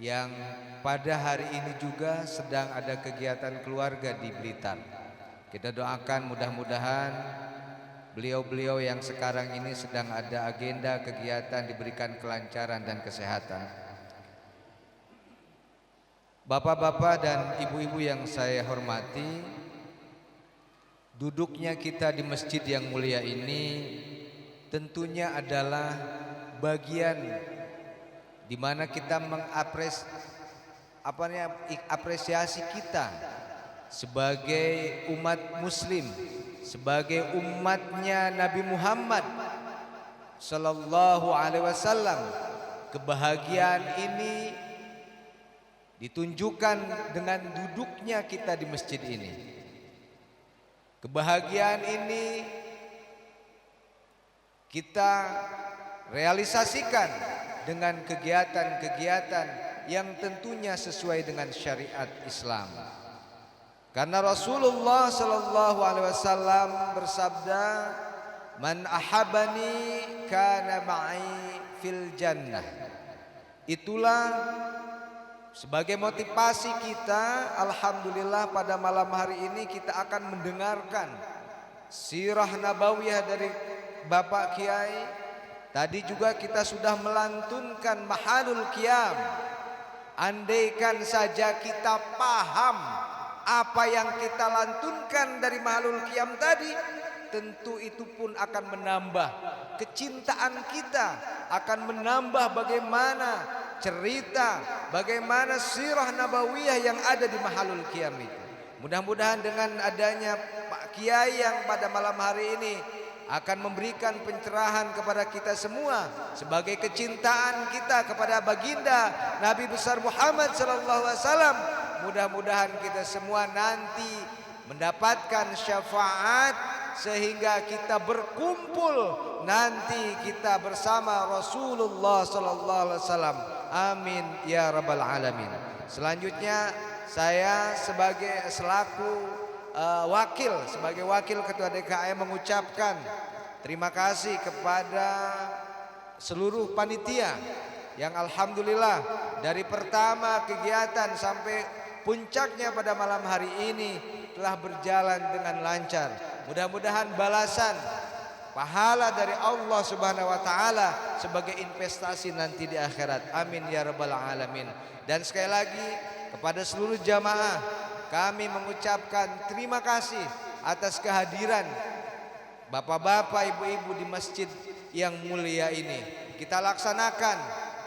yang pada hari ini juga sedang ada kegiatan keluarga di Blitar. Kita doakan mudah-mudahan beliau-beliau yang sekarang ini sedang ada agenda kegiatan diberikan kelancaran dan kesehatan. Bapak-bapak dan ibu-ibu yang saya hormati, duduknya kita di masjid yang mulia ini tentunya adalah bagian di mana kita mengapresiasi kita sebagai umat muslim, sebagai umatnya Nabi Muhammad sallallahu alaihi wasallam. Kebahagiaan ini ditunjukkan dengan duduknya kita di masjid ini. Kebahagiaan ini kita realisasikan dengan kegiatan-kegiatan yang tentunya sesuai dengan syariat Islam. Karena Rasulullah sallallahu alaihi wasallam bersabda, "Man ahabani kana ma'i fil jannah." Itulah sebagai motivasi kita, alhamdulillah pada malam hari ini kita akan mendengarkan sirah nabawiyah dari Bapak Kiai. Tadi juga kita sudah melantunkan Mahalul Qiyam. Andaikan saja kita paham apa yang kita lantunkan dari Mahalul Qiyam tadi, tentu itu pun akan menambah kecintaan kita, akan menambah bagaimana cerita, bagaimana sirah nabawiyah yang ada di Mahalul Qiyam itu. Mudah-mudahan dengan adanya Pak Kiai yang pada malam hari ini akan memberikan pencerahan kepada kita semua sebagai kecintaan kita kepada baginda Nabi besar Muhammad sallallahu alaihi wasallam. Mudah-mudahan kita semua nanti mendapatkan syafaat sehingga kita berkumpul nanti kita bersama Rasulullah sallallahu alaihi wasallam. Amin ya rabbal alamin. Selanjutnya saya selaku sebagai wakil ketua DKM mengucapkan terima kasih kepada seluruh panitia yang alhamdulillah dari pertama kegiatan sampai puncaknya pada malam hari ini telah berjalan dengan lancar. Mudah-mudahan balasan pahala dari Allah Subhanahu wa taala sebagai investasi nanti di akhirat. Amin ya rabbal alamin. Dan sekali lagi kepada seluruh jamaah kami mengucapkan terima kasih atas kehadiran bapak-bapak, ibu-ibu di masjid yang mulia ini. Kita laksanakan,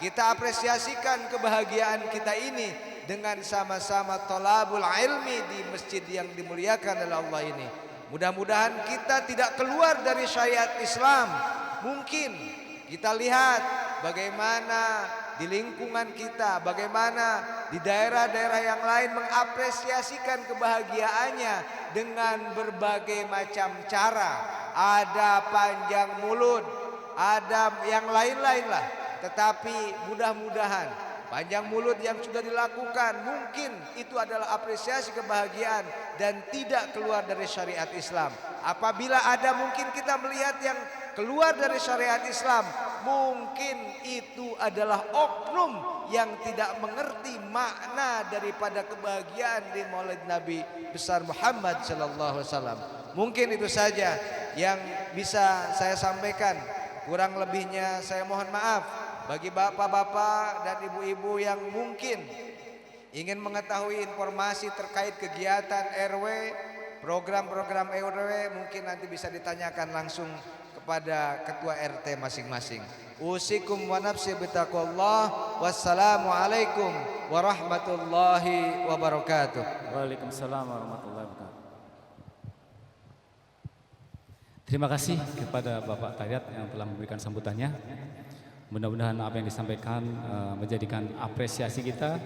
kita apresiasikan kebahagiaan kita ini dengan sama-sama thalabul ilmi di masjid yang dimuliakan oleh Allah ini. Mudah-mudahan kita tidak keluar dari syariat Islam. Mungkin kita lihat bagaimana di lingkungan kita, bagaimana di daerah-daerah yang lain mengapresiasikan kebahagiaannya dengan berbagai macam cara. Ada panjang mulut, ada yang lain-lain lah. Tetapi mudah-mudahan panjang mulut yang sudah dilakukan mungkin itu adalah apresiasi kebahagiaan dan tidak keluar dari syariat Islam. Apabila ada mungkin kita melihat yang keluar dari syariat Islam, mungkin itu adalah oknum yang tidak mengerti makna daripada kebahagiaan di Maulid Nabi besar Muhammad sallallahu alaihi wasallam. Mungkin itu saja yang bisa saya sampaikan. Kurang lebihnya saya mohon maaf bagi bapak-bapak dan ibu-ibu yang mungkin ingin mengetahui informasi terkait kegiatan RW, program-program RW, mungkin nanti bisa ditanyakan langsung kepada ketua RT masing-masing. Usikum wa nafsi bitaqwallah. Wassalamualaikum warahmatullahi wabarakatuh. Waalaikumsalam warahmatullahi wabarakatuh. Terima kasih kepada Bapak Tariat yang telah memberikan sambutannya. Mudah-mudahan apa yang disampaikan menjadikan apresiasi kita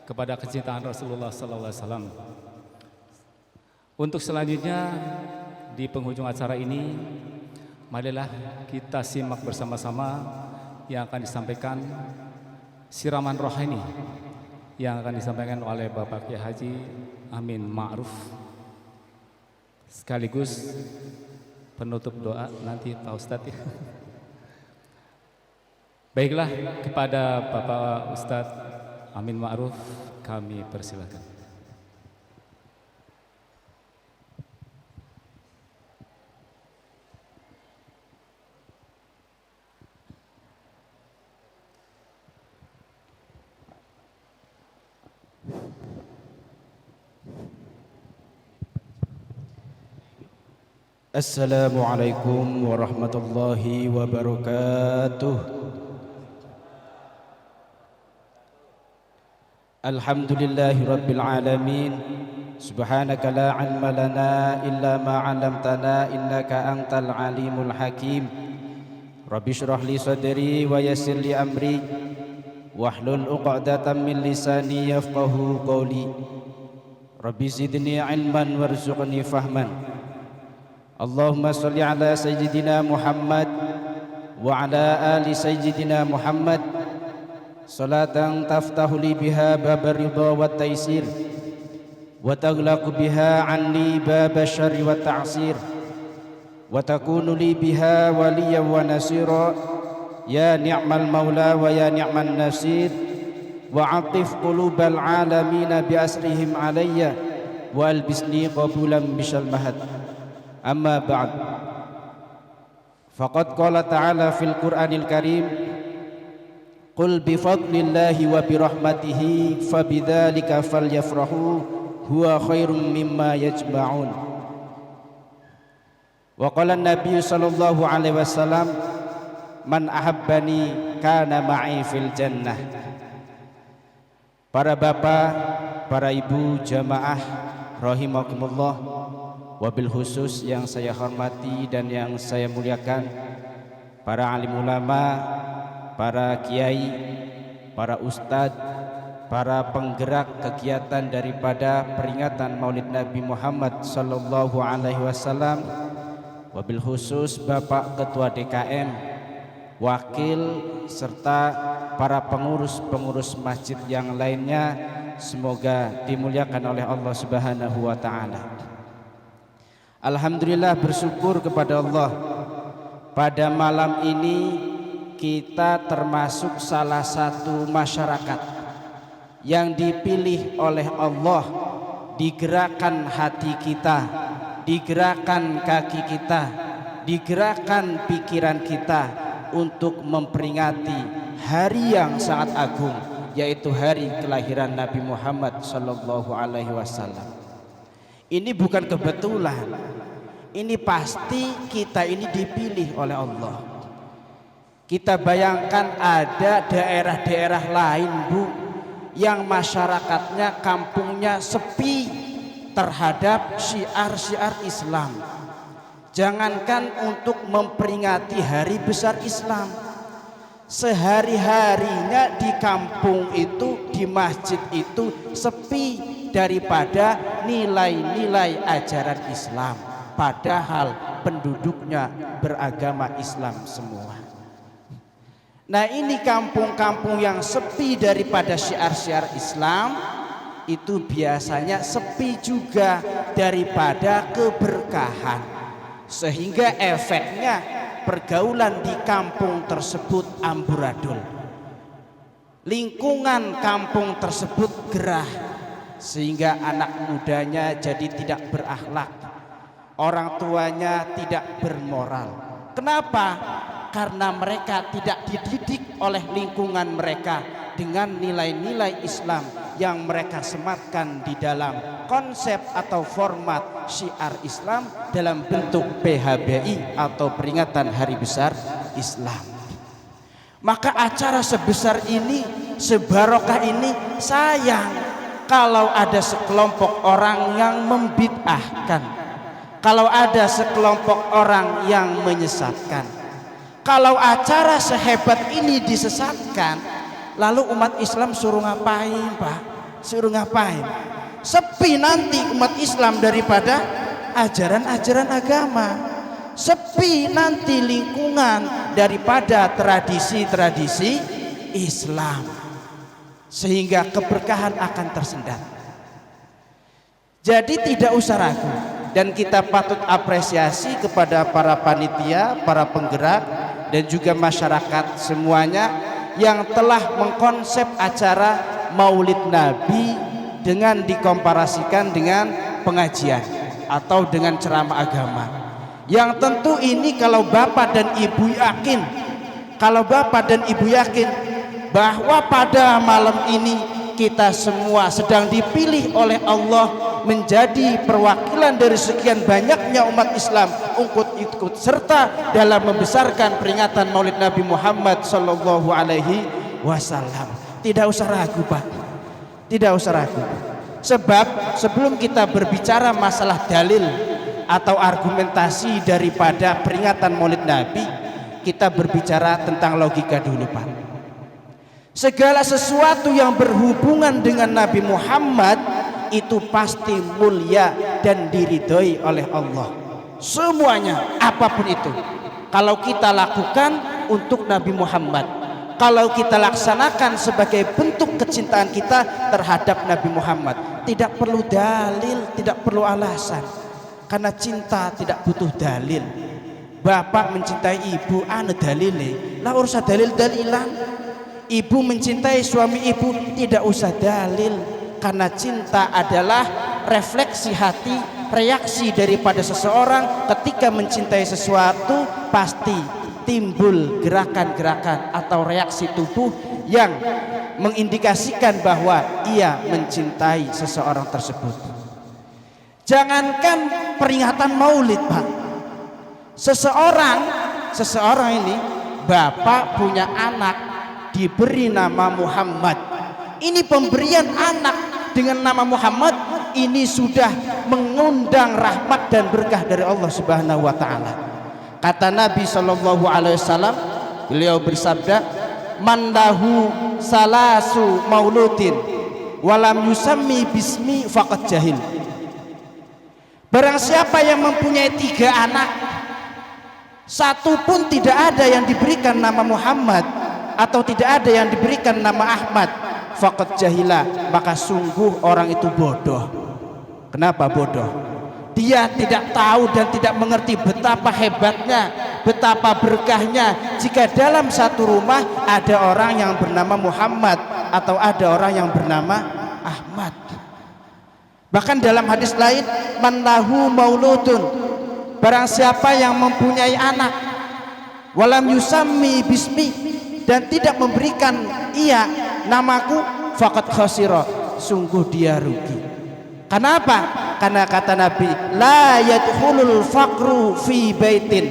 kepada kecintaan Rasulullah sallallahu alaihi wasallam. Untuk selanjutnya di penghujung acara ini, marilah kita simak bersama-sama yang akan disampaikan siraman rohani yang akan disampaikan oleh Bapak Kiai Haji Amin Ma'ruf, sekaligus penutup doa nanti Pak Ustadz ya. Baiklah, kepada Bapak Ustadz Amin Ma'ruf kami persilakan. Assalamualaikum warahmatullahi wabarakatuh. Alhamdulillahi rabbil alamin. Subhanaka la ilma lana illa ma 'allamtana innaka antal alimul hakim. Rabbi shrah li sadri wa yassir li amri wahlul 'uqdatam min lisani yafqahu qawli. Rabbi zidni ilman warzuqni fahman. Allahumma salli ala sayyidina Muhammad wa ala ali sayyidina Muhammad salatan taftahu li biha babar ridha wa taysir wa taghlaqu biha anni bab syarri wa ta'sir wa takunu li biha waliyan wa nasira ya ni'mal maula wa ya ni'man nasir wa atif qulubal alamin bi asrihim alayya wa albisni qabulan bishal mahad. Amma ba'd, faqad qala ta'ala fil Qur'anil Karim, qul bifadlillahi wa birahmatihi fabidzalika falyafrahu huwa khairum mimma yajma'un. Wa qala an-nabiy sallallahu alaihi wasallam, man ahabbani kana ma'i fil jannah. Para bapak, para ibu jamaah rahimakumullah, wabil khusus yang saya hormati dan yang saya muliakan para alim ulama, para kiai, para ustadz, para penggerak kegiatan daripada peringatan Maulid Nabi Muhammad sallallahu alaihi wasallam, wabil khusus Bapak Ketua DKM, wakil serta para pengurus-pengurus masjid yang lainnya, semoga dimuliakan oleh Allah Subhanahu wa taala. Alhamdulillah, bersyukur kepada Allah, pada malam ini kita termasuk salah satu masyarakat yang dipilih oleh Allah, digerakkan hati kita, digerakkan kaki kita, digerakkan pikiran kita untuk memperingati hari yang sangat agung, yaitu hari kelahiran Nabi Muhammad sallallahu alaihi wasallam. Ini bukan kebetulan, ini pasti kita ini dipilih oleh Allah. Kita bayangkan ada daerah-daerah lain, Bu, yang masyarakatnya, kampungnya sepi terhadap syiar-syiar Islam. Jangankan untuk memperingati hari besar Islam, sehari-harinya di kampung itu, di masjid itu sepi daripada nilai-nilai ajaran Islam, padahal penduduknya beragama Islam semua. Nah, ini kampung-kampung yang sepi daripada syiar-syiar Islam itu biasanya sepi juga daripada keberkahan, sehingga efeknya pergaulan di kampung tersebut amburadul, lingkungan kampung tersebut gerah, sehingga anak mudanya jadi tidak berakhlak, orang tuanya tidak bermoral. Kenapa? Karena mereka tidak dididik oleh lingkungan mereka dengan nilai-nilai Islam yang mereka sematkan di dalam konsep atau format syiar Islam dalam bentuk PHBI atau peringatan Hari Besar Islam. Maka acara sebesar ini, sebarokah ini, sayang kalau ada sekelompok orang yang membid'ahkan, kalau ada sekelompok orang yang menyesatkan. Kalau acara sehebat ini disesatkan, lalu umat Islam suruh ngapain, Pak? Suruh ngapain? Sepi nanti umat Islam daripada ajaran-ajaran agama. Sepi nanti lingkungan daripada tradisi-tradisi Islam, sehingga keberkahan akan tersendat. Jadi tidak usah ragu, dan kita patut apresiasi kepada para panitia, para penggerak, dan juga masyarakat semuanya yang telah mengkonsep acara Maulid Nabi dengan dikomparasikan dengan pengajian atau dengan ceramah agama. Yang tentu ini kalau Bapak dan Ibu yakin, kalau Bapak dan Ibu yakin bahwa pada malam ini kita semua sedang dipilih oleh Allah menjadi perwakilan dari sekian banyaknya umat Islam untuk ikut serta dalam membesarkan peringatan Maulid Nabi Muhammad sallallahu alaihi wasallam. Tidak usah ragu, Pak. Tidak usah ragu. Sebab sebelum kita berbicara masalah dalil atau argumentasi daripada peringatan Maulid Nabi, kita berbicara tentang logika dulu, Pak. Segala sesuatu yang berhubungan dengan Nabi Muhammad itu pasti mulia dan diridhoi oleh Allah. Semuanya, apapun itu, kalau kita lakukan untuk Nabi Muhammad, kalau kita laksanakan sebagai bentuk kecintaan kita terhadap Nabi Muhammad, tidak perlu dalil, tidak perlu alasan, karena cinta tidak butuh dalil. Bapak mencintai ibu, ana dalile, lah usah dalil-dalilan. Ibu mencintai suami ibu, tidak usah dalil, karena cinta adalah refleksi hati, reaksi daripada seseorang ketika mencintai sesuatu, pasti timbul gerakan-gerakan atau reaksi tubuh yang mengindikasikan bahwa ia mencintai seseorang tersebut. Jangankan peringatan Maulid, Pak, seseorang ini, Bapak punya anak diberi nama Muhammad. Ini pemberian anak dengan nama Muhammad ini sudah mengundang rahmat dan berkah dari Allah Subhanahu wa taala. Kata Nabi sallallahu alaihi wasallam, beliau bersabda, "Man lahu salasu mauludin walam yusammi bismi faqad jahil." Barang siapa yang mempunyai 3 anak, satu pun tidak ada yang diberikan nama Muhammad atau tidak ada yang diberikan nama Ahmad, faqad jahila, maka sungguh orang itu bodoh. Kenapa bodoh? Dia tidak tahu dan tidak mengerti betapa hebatnya, betapa berkahnya jika dalam satu rumah ada orang yang bernama Muhammad atau ada orang yang bernama Ahmad. Bahkan dalam hadis lain, man lahu mauludun, barang siapa yang mempunyai anak, walam yusammi bismi, dan tidak memberikan ia namaku, faqad khasira, sungguh dia rugi. Kenapa? Karena kata Nabi, la yadkhulul faqru fi baitin,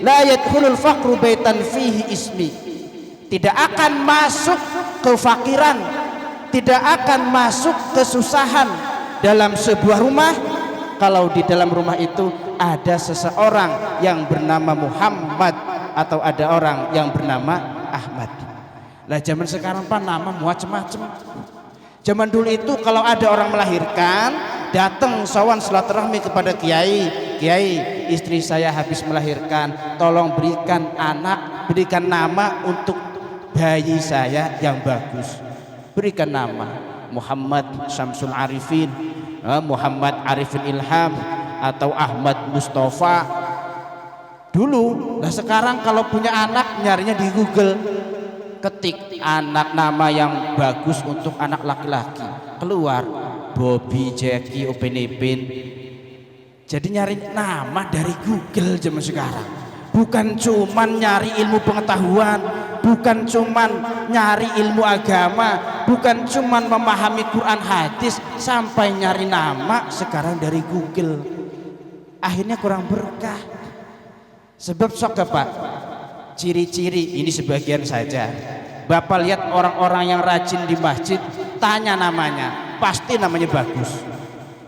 la yadkhulul faqru baitan fihi ismi. Tidak akan masuk kefakiran, tidak akan masuk kesusahan dalam sebuah rumah kalau di dalam rumah itu ada seseorang yang bernama Muhammad atau ada orang yang bernama Ahmad. Lah zaman sekarang Pak nama macam-macam. Zaman dulu itu kalau ada orang melahirkan, datang sawan silaturahmi kepada kiai, "Kiai, istri saya habis melahirkan, tolong berikan berikan nama untuk bayi saya yang bagus." Berikan nama Muhammad Syamsul Arifin, Muhammad Arifin Ilham, atau Ahmad Mustafa dulu. Nah sekarang kalau punya anak nyarinya di Google, ketik anak nama yang bagus untuk anak laki-laki, keluar Bobby, Jackie, Upin Ipin. Jadi nyari nama dari Google zaman sekarang, bukan cuman nyari ilmu pengetahuan, bukan cuman nyari ilmu agama, bukan cuman memahami Quran hadis, sampai nyari nama sekarang dari Google. Akhirnya kurang berkah. Sebab sok Pak, ciri-ciri ini sebagian saja. Bapak lihat orang-orang yang rajin di masjid, tanya namanya, pasti namanya bagus.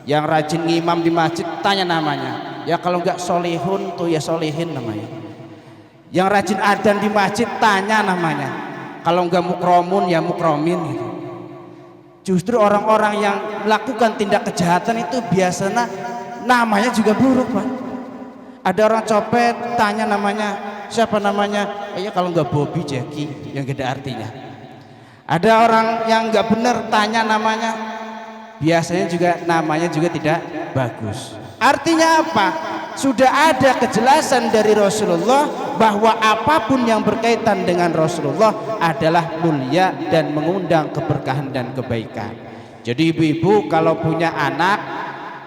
Yang rajin ngimam di masjid, tanya namanya. Ya kalau enggak solihun tuh ya solihin namanya. Yang rajin adzan di masjid, tanya namanya. Kalau enggak mukromun ya mukromin gitu. Justru orang-orang yang melakukan tindak kejahatan itu biasanya namanya juga buruk Pak. Ada orang copet, tanya namanya, siapa namanya? Ya kalau enggak Bobby, Jackie, yang gak ada artinya. Ada orang yang enggak benar, tanya namanya, biasanya juga namanya juga tidak bagus. Artinya apa? Sudah ada kejelasan dari Rasulullah bahwa apapun yang berkaitan dengan Rasulullah adalah mulia dan mengundang keberkahan dan kebaikan. Jadi ibu-ibu kalau punya anak,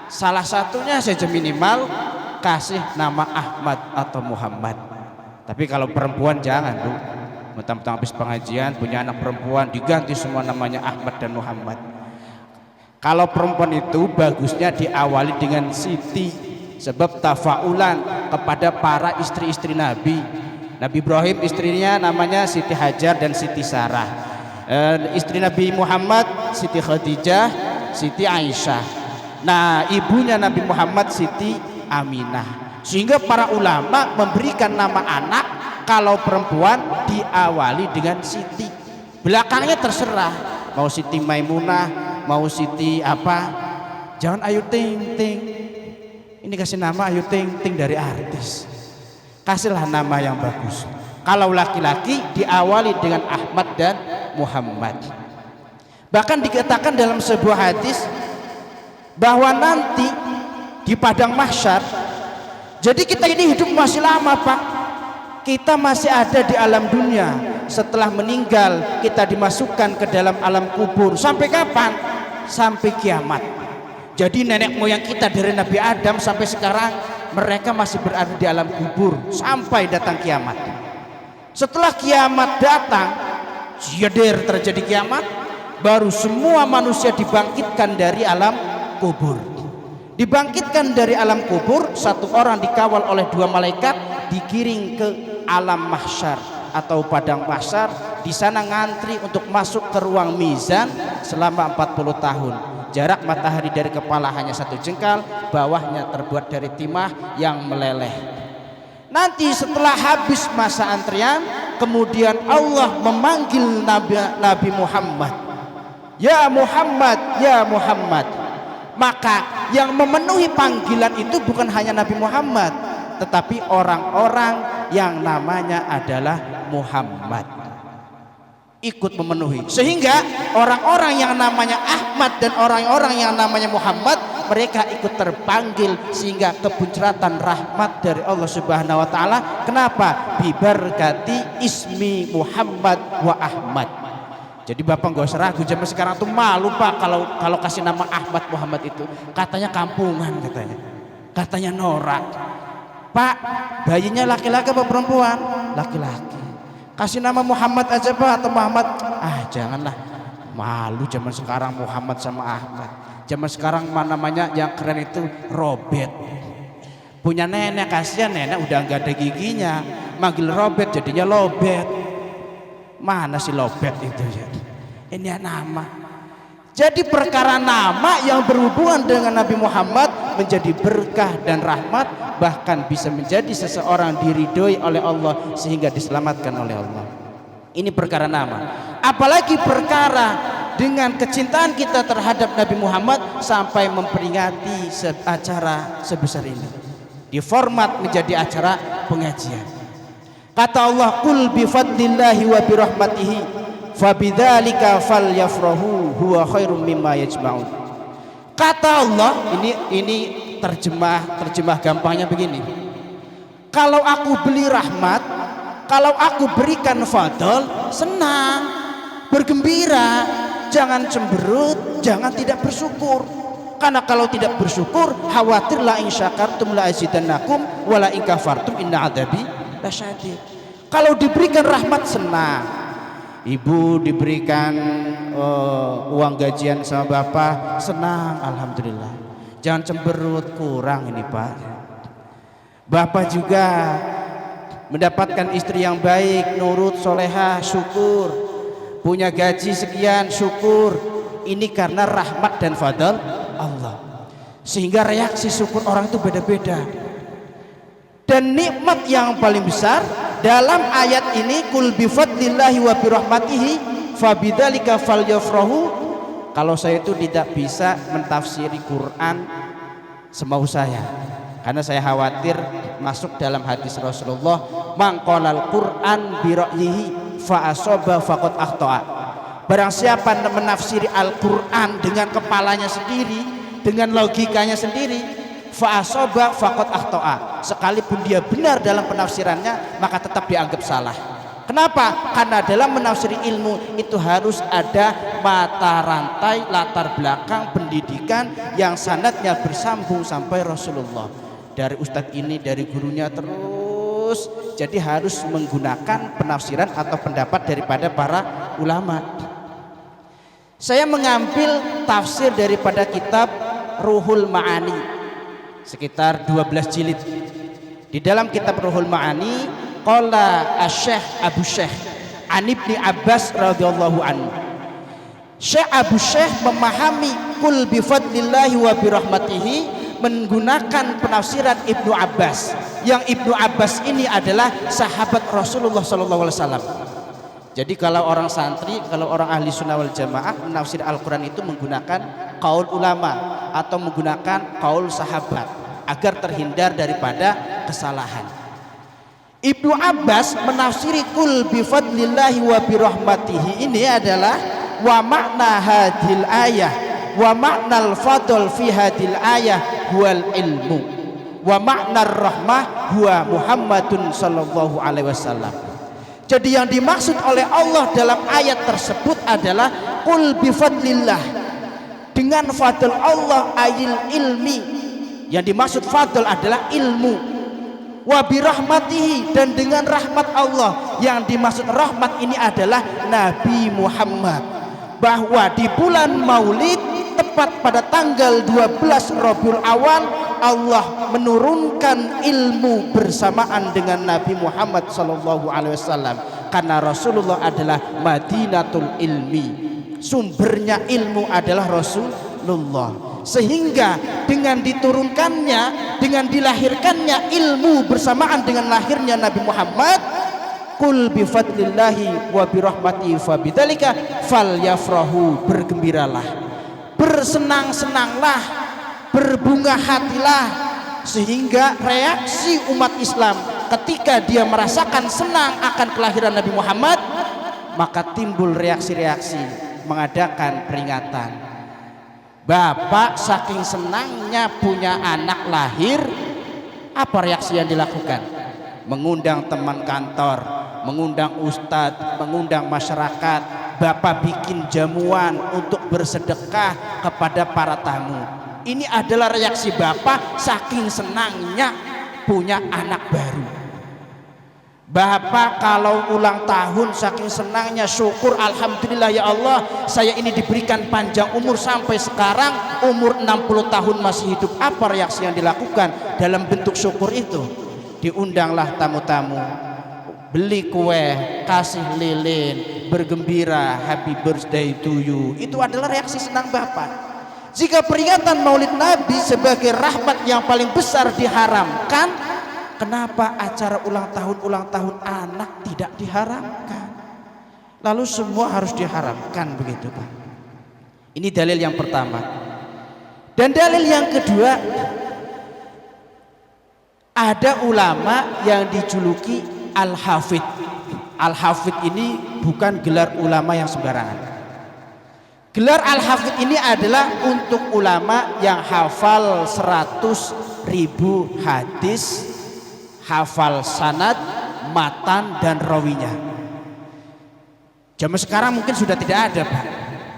salah satunya saja minimal kasih nama Ahmad atau Muhammad. Tapi kalau perempuan jangan Bu, mentang-mentang habis pengajian punya anak perempuan diganti semua namanya Ahmad dan Muhammad. Kalau perempuan itu bagusnya diawali dengan Siti, sebab tafaulan kepada para istri-istri Nabi. Nabi Ibrahim istrinya namanya Siti Hajar dan Siti Sarah. Istri Nabi Muhammad Siti Khadijah, Siti Aisyah. Nah ibunya Nabi Muhammad Siti Aminah. Sehingga para ulama memberikan nama anak kalau perempuan diawali dengan Siti. Belakangnya terserah, mau Siti Maimunah, mau Siti apa, jangan Ayu Ting Ting. Ini kasih nama Ayu Ting Ting dari artis. Kasihlah nama yang bagus. Kalau laki-laki diawali dengan Ahmad dan Muhammad. Bahkan dikatakan dalam sebuah hadis bahwa nanti di padang mahsyar, jadi kita ini hidup masih lama Pak, kita masih ada di alam dunia. Setelah meninggal kita dimasukkan ke dalam alam kubur. Sampai kapan? Sampai kiamat. Jadi nenek moyang kita dari Nabi Adam sampai sekarang mereka masih berada di alam kubur sampai datang kiamat. Setelah kiamat datang, jeder terjadi kiamat, baru semua manusia dibangkitkan dari alam kubur. Dibangkitkan dari alam kubur, satu orang dikawal oleh 2 malaikat digiring ke alam mahsyar atau padang mahsyar. Di sana ngantri untuk masuk ke ruang mizan selama 40 tahun. Jarak matahari dari kepala hanya 1 jengkal, bawahnya terbuat dari timah yang meleleh. Nanti setelah habis masa antrian, kemudian Allah memanggil Nabi Muhammad, ya Muhammad, ya Muhammad. Maka yang memenuhi panggilan itu bukan hanya Nabi Muhammad, tetapi orang-orang yang namanya adalah Muhammad ikut memenuhi. Sehingga orang-orang yang namanya Ahmad dan orang-orang yang namanya Muhammad, mereka ikut terpanggil, sehingga kebuncratan rahmat dari Allah Subhanahu wa taala. Kenapa? Bibarkati ismi Muhammad wa Ahmad. Jadi Bapak nggak usah ragu, zaman sekarang tuh malu Pak kalau kasih nama Ahmad Muhammad itu, katanya kampungan, katanya norak. Pak, bayinya laki-laki apa perempuan? Laki-laki. Kasih nama Muhammad aja Pak, atau Muhammad. Janganlah, malu zaman sekarang Muhammad sama Ahmad. Zaman sekarang namanya yang keren itu Robert. Punya nenek, kasihan nenek udah nggak ada giginya, manggil Robert jadinya Lobet. Mana si Lobet itu ya? Ini nama. Jadi perkara nama yang berhubungan dengan Nabi Muhammad menjadi berkah dan rahmat, bahkan bisa menjadi seseorang diridhoi oleh Allah sehingga diselamatkan oleh Allah. Ini perkara nama. Apalagi perkara dengan kecintaan kita terhadap Nabi Muhammad sampai memperingati acara sebesar ini, diformat menjadi acara pengajian. Kata Allah, qul bi fadlillahi wa bi rahmatihi fabidzalika falyafrahu huwa khairum mimma yajma'un. Kata Allah, ini terjemah gampangnya begini. Kalau aku beli rahmat, kalau aku berikan fadl, senang, bergembira, jangan cemberut, jangan tidak bersyukur. Karena kalau tidak bersyukur, khawatir la in syakartum la azidannakum wa la in kafartum inna adzabi lasyadid. Kalau diberikan rahmat senang. Ibu diberikan uang gajian sama bapak, senang, alhamdulillah. Jangan cemberut, kurang ini Pak. Bapak juga mendapatkan istri yang baik, nurut, solehah, syukur. Punya gaji sekian, syukur. Ini karena rahmat dan fadl Allah. Sehingga reaksi syukur orang itu beda-beda. Dan nikmat yang paling besar dalam ayat ini, kul bi fadlillahi wa bi rahmatihi fabidzalika falyafrahu. Kalau saya itu tidak bisa mentafsiri Quran semau saya, karena saya khawatir masuk dalam hadis Rasulullah, man qalal Quran bi ra'yihi fa asaba faqad akhta'a. Barang siapa menafsiri Al-Quran dengan kepalanya sendiri, dengan logikanya sendiri, fa asaba faqad akhta'a, sekalipun dia benar dalam penafsirannya maka tetap dianggap salah. Kenapa? Karena dalam menafsiri ilmu itu harus ada mata rantai, latar belakang pendidikan yang sanadnya bersambung sampai Rasulullah. Dari ustadz ini, dari gurunya terus. Jadi harus menggunakan penafsiran atau pendapat daripada para ulama. Saya mengambil tafsir daripada kitab Ruhul Ma'ani, sekitar 12 jilid. Di dalam kitab Ruhul Ma'ani, qala asy-Syekh Abu Syekh an Ibni Abbas radhiyallahu anhu. Syekh Abu Syekh memahami kul bi fadlillahi wa bi rahmatihi menggunakan penafsiran Ibnu Abbas, yang Ibnu Abbas ini adalah sahabat Rasulullah sallallahu alaihi wasallam. Jadi kalau orang santri, kalau orang ahli sunnah wal jamaah menafsir Al-Quran itu menggunakan qaul ulama atau menggunakan qaul sahabat agar terhindar daripada kesalahan. Ibnu Abbas menafsiri kul bi fadlillahi wa bi rahmatihi ini adalah wa makna hadil ayah wa maknal fadl fi hadil ayah huwal ilmu wa maknar rahmah huwa Muhammadun sallallahu alaihi wasallam. Jadi yang dimaksud oleh Allah dalam ayat tersebut adalah qul bi fadlillah, dengan fadl Allah ayil ilmi. Yang dimaksud fadl adalah ilmu. Wa bi rahmatihi, dan dengan rahmat Allah. Yang dimaksud rahmat ini adalah Nabi Muhammad. Bahwa di bulan Maulid tepat pada tanggal 12 Rabiul Awal Allah menurunkan ilmu bersamaan dengan Nabi Muhammad sallallahu alaihi wasallam, karena Rasulullah adalah Madinatul Ilmi. Sumbernya ilmu adalah Rasul Rasulullah. Sehingga dengan diturunkannya, dengan dilahirkannya ilmu bersamaan dengan lahirnya Nabi Muhammad, qul bi fadlillahi wa bi rahmatihi fa bidzalika falyafrahu, bergembiralah, bersenang-senanglah, berbunga hatilah. Sehingga reaksi umat Islam ketika dia merasakan senang akan kelahiran Nabi Muhammad, maka timbul reaksi-reaksi mengadakan peringatan. Bapak saking senangnya punya anak lahir, apa reaksi yang dilakukan? Mengundang teman kantor, mengundang ustadz, mengundang masyarakat. Bapak bikin jamuan untuk bersedekah kepada para tamu. Ini adalah reaksi bapak saking senangnya punya anak baru. Bapak kalau ulang tahun saking senangnya syukur, alhamdulillah ya Allah, saya ini diberikan panjang umur sampai sekarang umur 60 tahun masih hidup. Apa reaksi yang dilakukan dalam bentuk syukur itu? Diundanglah tamu-tamu, beli kue, kasih lilin, bergembira, happy birthday to you. Itu adalah reaksi senang bapak. Jika peringatan Maulid Nabi sebagai rahmat yang paling besar diharamkan, kenapa acara ulang tahun anak tidak diharamkan? Lalu semua harus diharamkan begitu Pak. Ini dalil yang pertama. Dan dalil yang kedua, ada ulama yang dijuluki Al-Hafidh. Al-Hafidh ini bukan gelar ulama yang sembarangan. Gelar Al-Hafidh ini adalah untuk ulama yang hafal 100.000 hadis, hafal sanad, matan dan rawinya. Zaman sekarang mungkin sudah tidak ada Pak.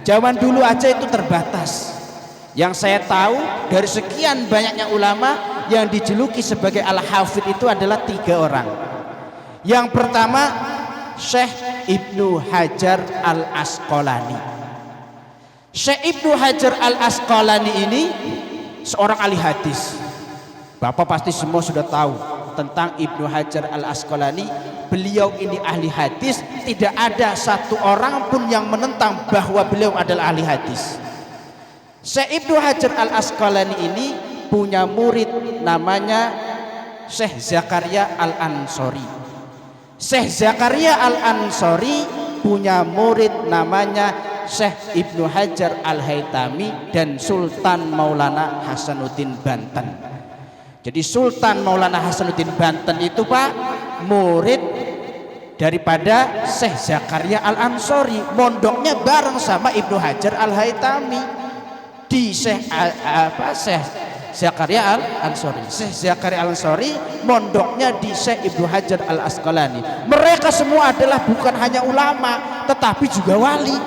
Zaman dulu aja itu terbatas. Yang saya tahu dari sekian banyaknya ulama yang dijuluki sebagai Al-Hafidh itu adalah 3 orang. Yang pertama Syekh Ibnu Hajar Al-Asqalani. Syekh Ibnu Hajar Al-Asqalani ini seorang ahli hadis. Bapak pasti semua sudah tahu tentang Ibnu Hajar Al-Asqalani. Beliau ini ahli hadis, tidak ada satu orang pun yang menentang bahwa beliau adalah ahli hadis. Syekh Ibnu Hajar Al-Asqalani ini punya murid namanya Syekh Zakaria Al-Ansori. Syekh Zakaria Al-Ansori punya murid namanya Syekh Ibnu Hajar Al-Haytami dan Sultan Maulana Hasanuddin Banten. Jadi Sultan Maulana Hasanuddin Banten itu Pak murid daripada Syekh Zakaria Al-Ansori, mondoknya bareng sama Ibnu Hajar Al-Haytami di Syekh Zakaria Al-Ansori. Syekh Zakaria Al-Ansori mondoknya di Syekh Ibnu Hajar Al-Asqalani. Mereka semua adalah bukan hanya ulama tetapi juga wali.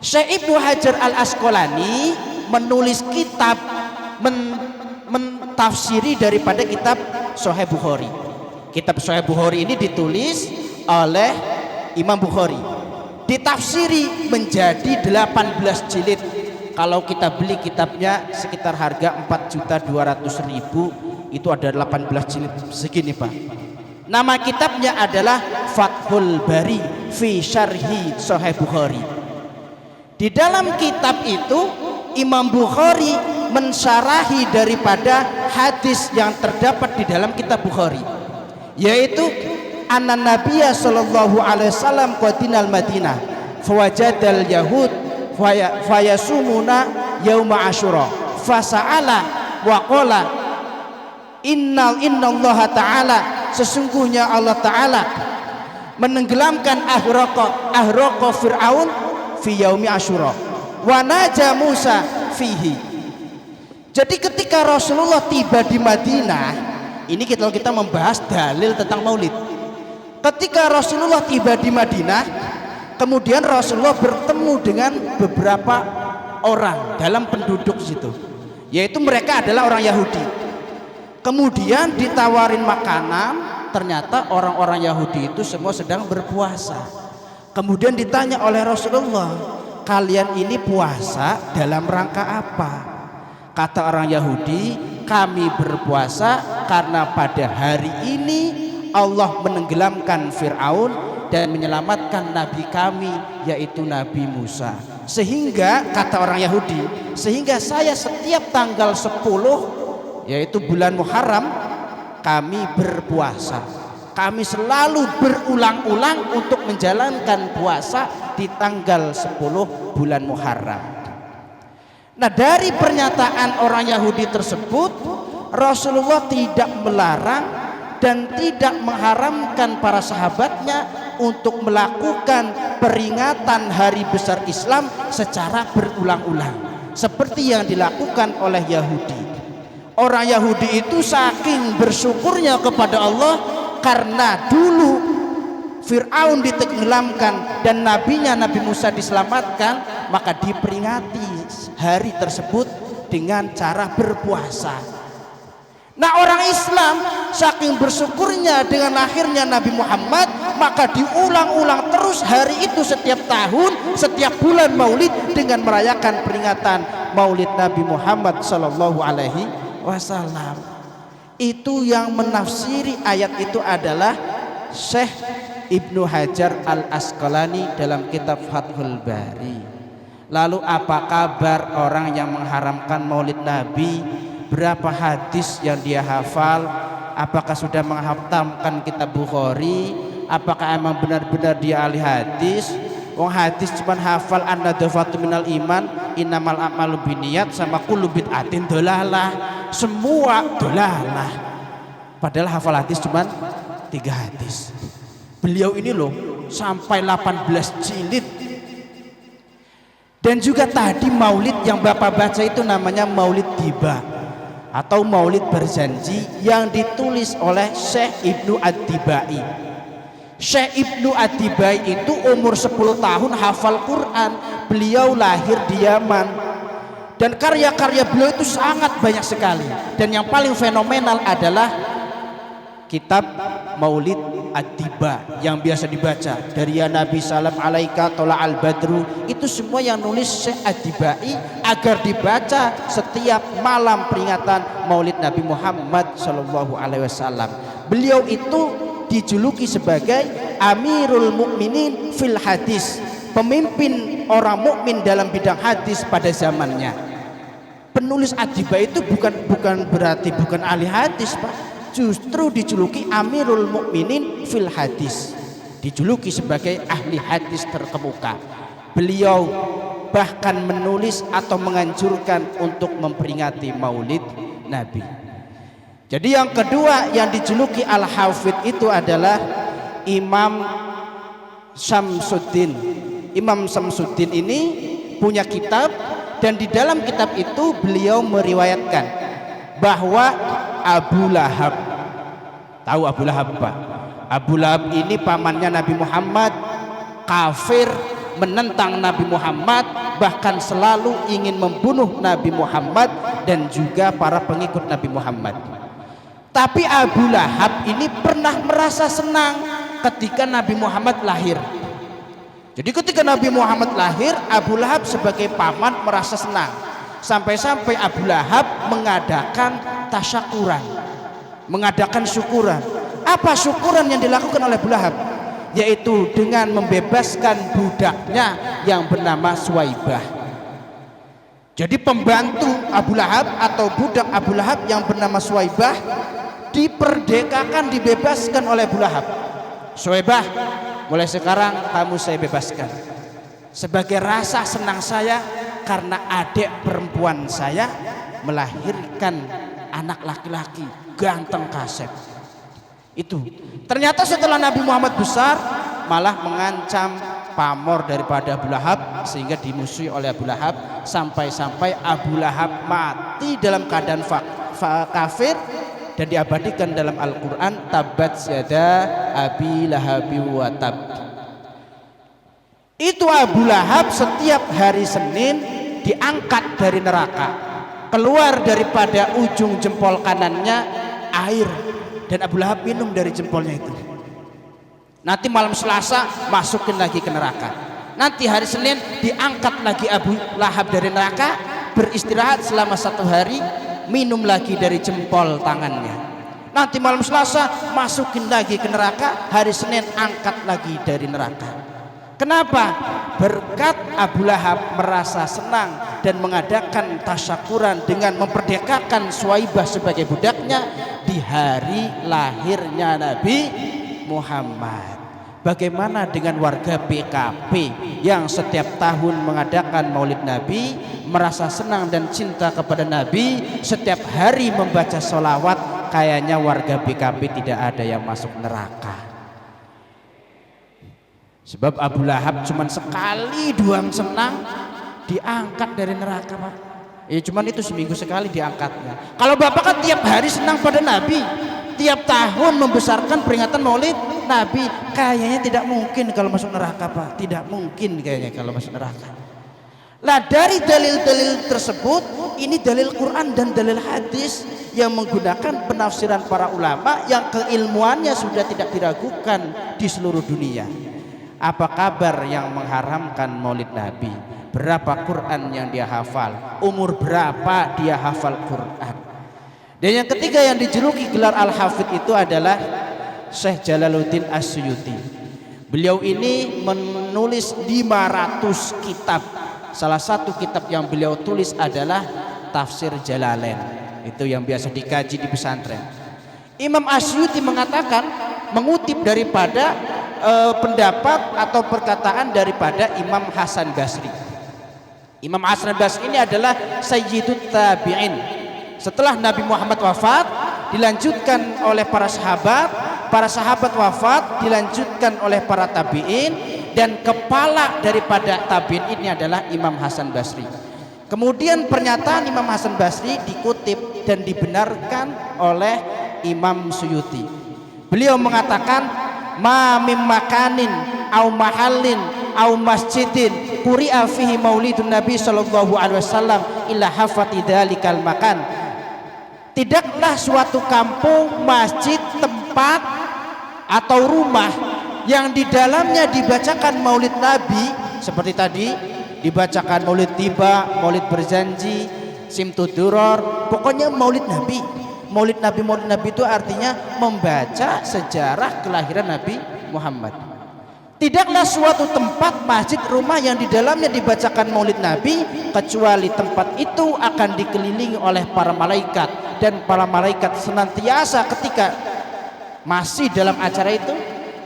Syekh Ibnu Hajar Al-Asqalani menulis kitab mentafsiri daripada kitab Sahih Bukhari. Kitab Sahih Bukhari ini ditulis oleh Imam Bukhari, ditafsiri menjadi 18 jilid. Kalau kita beli kitabnya sekitar harga 4.200.000, itu ada 18 jilid segini Pak. Nama kitabnya adalah Fathul Bari fi Syarhi Sahih Bukhari. Di dalam kitab itu Imam Bukhari mensyarahi daripada hadis yang terdapat di dalam kitab Bukhari, yaitu anna Nabiyya sallallahu alaihi wasallam qadinal Madinah fawajadal yahud fayasumuna yauma asyura fasa'ala wa qala innallaha ta'ala, sesungguhnya Allah Ta'ala menenggelamkan ahraqa Fir'aun fi yaumi asyura wa naja Musa fihi. Jadi ketika Rasulullah tiba di Madinah, ini kita membahas dalil tentang maulid. Ketika Rasulullah tiba di Madinah, kemudian Rasulullah bertemu dengan beberapa orang dalam penduduk situ, yaitu mereka adalah orang Yahudi. Kemudian ditawarin makanan, ternyata orang-orang Yahudi itu semua sedang berpuasa. Kemudian ditanya oleh Rasulullah, kalian ini puasa dalam rangka apa? Kata orang Yahudi, kami berpuasa karena pada hari ini Allah menenggelamkan Fir'aun dan menyelamatkan Nabi kami, yaitu Nabi Musa. Sehingga kata orang Yahudi, sehingga saya setiap tanggal 10 yaitu bulan Muharram kami berpuasa. Kami selalu berulang-ulang untuk menjalankan puasa di tanggal 10 bulan Muharram. Nah, dari pernyataan orang Yahudi tersebut, Rasulullah tidak melarang dan tidak mengharamkan para sahabatnya untuk melakukan peringatan hari besar Islam secara berulang-ulang seperti yang dilakukan oleh Yahudi. Orang Yahudi itu saking bersyukurnya kepada Allah karena dulu Fir'aun ditenggelamkan dan nabinya Nabi Musa diselamatkan, maka diperingati hari tersebut dengan cara berpuasa. Nah, orang Islam saking bersyukurnya dengan lahirnya Nabi Muhammad, maka diulang-ulang terus hari itu setiap tahun, setiap bulan Maulid dengan merayakan peringatan Maulid Nabi Muhammad sallallahu alaihi wasallam. Itu yang menafsiri ayat itu adalah Syekh Ibnu Hajar Al-Asqalani dalam kitab Fathul Bari. Lalu apa kabar orang yang mengharamkan Maulid Nabi? Berapa hadis yang dia hafal? Apakah sudah menghaftamkan kitab Bukhari? Apakah emang benar-benar dia ahli hadis? Wong hadis cuman hafal an-nadhafatu minal iman, innamal a'malu binniyat, sama kullu bid'atin dolalah. Semua dolalah. Padahal hafal hadis cuman 3 hadis. Beliau ini loh sampai 18 jilid. Dan juga tadi maulid yang Bapak baca itu namanya Maulid Tiba atau Maulid Berjanji yang ditulis oleh Syekh Ibnu Ad-Dibai. Syekh Ibnu Ad-Dibai itu umur 10 tahun hafal Quran. Beliau lahir di Yaman. Dan karya-karya beliau itu sangat banyak sekali. Dan yang paling fenomenal adalah kitab Maulid Ad-Diba yang biasa dibaca dari ya Nabi salam alaika tola al badru. Itu semua yang nulis Syekh Ad-Dibai agar dibaca setiap malam peringatan Maulid Nabi Muhammad sallallahu alaihi wasallam. Beliau itu dijuluki sebagai Amirul Mukminin fil Hadis, pemimpin orang mukmin dalam bidang hadis pada zamannya. Penulis Ad-Diba itu bukan berarti bukan ahli hadis, Pak. Justru dijuluki Amirul Mukminin fil Hadis, dijuluki sebagai ahli hadis terkemuka. Beliau bahkan menulis atau menganjurkan untuk memperingati Maulid Nabi. Jadi yang kedua yang dijuluki Al-Hafidh itu adalah Imam Syamsuddin. Imam Syamsuddin ini punya kitab, dan di dalam kitab itu beliau meriwayatkan bahwa Abu Lahab, tahu Abu Lahab Pak? Abu Lahab ini pamannya Nabi Muhammad, kafir, menentang Nabi Muhammad, bahkan selalu ingin membunuh Nabi Muhammad dan juga para pengikut Nabi Muhammad. Tapi Abu Lahab ini pernah merasa senang ketika Nabi Muhammad lahir. Jadi ketika Nabi Muhammad lahir, Abu Lahab sebagai paman merasa senang. Sampai-sampai Abu Lahab mengadakan tasyakuran, mengadakan syukuran. Apa syukuran yang dilakukan oleh Abu Lahab? Yaitu dengan membebaskan budaknya yang bernama Suwaibah. Jadi pembantu Abu Lahab atau budak Abu Lahab yang bernama Suwaibah diperdekakan, dibebaskan oleh Abu Lahab. Suwaibah, mulai sekarang kamu saya bebaskan sebagai rasa senang saya karena adik perempuan saya melahirkan anak laki-laki ganteng kasep. Itu ternyata setelah Nabi Muhammad besar malah mengancam pamor daripada Abu Lahab, sehingga dimusuhi oleh Abu Lahab sampai-sampai Abu Lahab mati dalam keadaan kafir, dan diabadikan dalam Al-Quran tabat yada abi lahabi wa tab. Itu Abu Lahab setiap hari Senin diangkat dari neraka, keluar daripada ujung jempol kanannya air, dan Abu Lahab minum dari jempolnya itu. Nanti malam Selasa masukin lagi ke neraka. Nanti hari Senin diangkat lagi Abu Lahab dari neraka, beristirahat selama 1 hari, minum lagi dari jempol tangannya. Nanti malam Selasa masukin lagi ke neraka, hari Senin angkat lagi dari neraka. Kenapa? berkat Abu Lahab merasa senang dan mengadakan tasyakuran dengan memperdekakan Suwaibah sebagai budaknya di hari lahirnya Nabi Muhammad. Bagaimana dengan warga PKP yang setiap tahun mengadakan Maulid Nabi, merasa senang dan cinta kepada Nabi, setiap hari membaca sholawat? Kayaknya warga PKP tidak ada yang masuk neraka. Sebab Abu Lahab cuman sekali doang senang diangkat dari neraka, Pak. Ya cuman itu seminggu sekali diangkatnya. Kalau Bapak kan tiap hari senang pada Nabi, tiap tahun membesarkan peringatan Maulid Nabi, kayaknya tidak mungkin kalau masuk neraka, Pak. Tidak mungkin kayaknya kalau masuk neraka. Lah dari dalil-dalil tersebut, ini dalil Quran dan dalil hadis yang menggunakan penafsiran para ulama yang keilmuannya sudah tidak diragukan di seluruh dunia. Apa kabar yang mengharamkan Maulid Nabi? Berapa Quran yang dia hafal? Umur berapa dia hafal Quran? Dan yang ketiga yang dijuluki gelar Al-Hafidh itu adalah Syekh Jalaluddin As-Suyuti. Beliau ini menulis 500 kitab. Salah satu kitab yang beliau tulis adalah Tafsir Jalalain. Itu yang biasa dikaji di pesantren. Imam As-Suyuti mengatakan, mengutip daripada pendapat atau perkataan daripada Imam Hasan Basri. Imam Hasan Basri ini adalah Sayyidut Tabi'in. Setelah Nabi Muhammad wafat, dilanjutkan oleh para sahabat wafat, dilanjutkan oleh para tabi'in, dan kepala daripada tabi'in ini adalah Imam Hasan Basri. Kemudian pernyataan Imam Hasan Basri dikutip dan dibenarkan oleh Imam Suyuti. Beliau mengatakan, ma mim makanin au mahallin au masjidin quri'a fihi maulidun nabi sallallahu alaihi wasallam illa hafati dzalikal makan. Tidaklah suatu kampung, masjid, tempat atau rumah yang di dalamnya dibacakan Maulid Nabi seperti tadi dibacakan Maulid Tiba, Maulid Berjanji, Simtud Duror, pokoknya Maulid Nabi. Maulid Nabi itu artinya membaca sejarah kelahiran Nabi Muhammad. Tidaklah suatu tempat, masjid, rumah yang di dalamnya dibacakan Maulid Nabi kecuali tempat itu akan dikelilingi oleh para malaikat, dan para malaikat senantiasa ketika masih dalam acara itu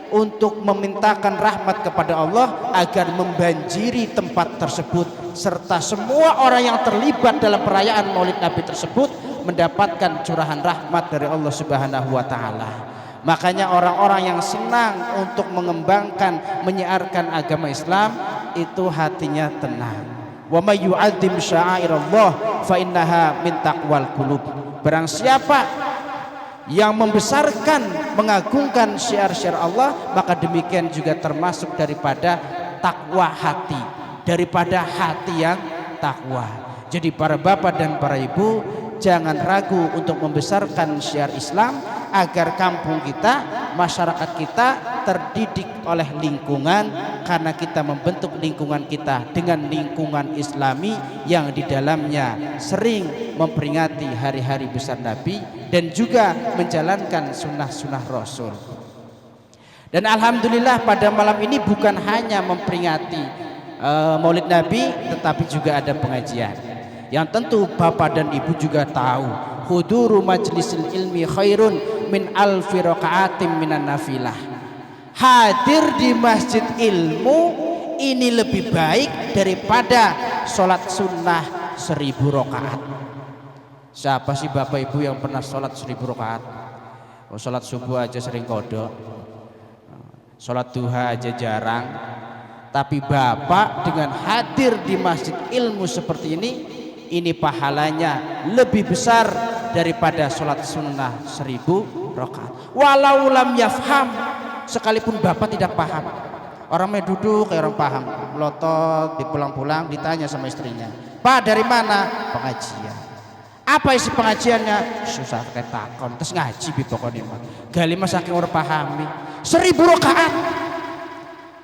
untuk memintakan rahmat kepada Allah agar membanjiri tempat tersebut, serta semua orang yang terlibat dalam perayaan Maulid Nabi tersebut mendapatkan curahan rahmat dari Allah Subhanahu wa taala. Makanya orang-orang yang senang untuk mengembangkan, menyiarkan agama Islam itu hatinya tenang. Wa may yu'azzim sya'airallah fa innaha min taqwal qulub. Barang siapa yang membesarkan, mengagungkan syiar-syiar Allah, maka demikian juga termasuk daripada takwa hati, daripada hati yang takwa. Jadi para bapak dan para ibu, jangan ragu untuk membesarkan syiar Islam agar kampung kita, masyarakat kita terdidik oleh lingkungan, karena kita membentuk lingkungan kita dengan lingkungan Islami yang di dalamnya sering memperingati hari-hari besar Nabi dan juga menjalankan sunnah-sunnah Rasul. Dan alhamdulillah pada malam ini bukan hanya memperingati Maulid Nabi, tetapi juga ada pengajian yang tentu bapak dan ibu juga tahu, huduru majlisil ilmi khairun min alfi raka'atin minan nafilah. Hadir di masjid ilmu ini lebih baik daripada sholat sunnah 1000 rakaat. Siapa sih bapak ibu yang pernah sholat 1000 rakaat? Oh, sholat subuh aja sering kodok, sholat duha aja jarang. Tapi bapak dengan hadir di masjid ilmu seperti ini pahalanya lebih besar daripada sholat sunnah 1000 rakaat. Walau lam yafham, sekalipun bapak tidak paham. Orangnya duduk kayak orang paham, melotot, dipulang-pulang ditanya sama istrinya, Pak dari mana? Pengajian. Apa isi pengajiannya? Susah kayak takon, terus ngaji bi pokoknya mah. Gali mah saking orang pahami. 1000 rakaat.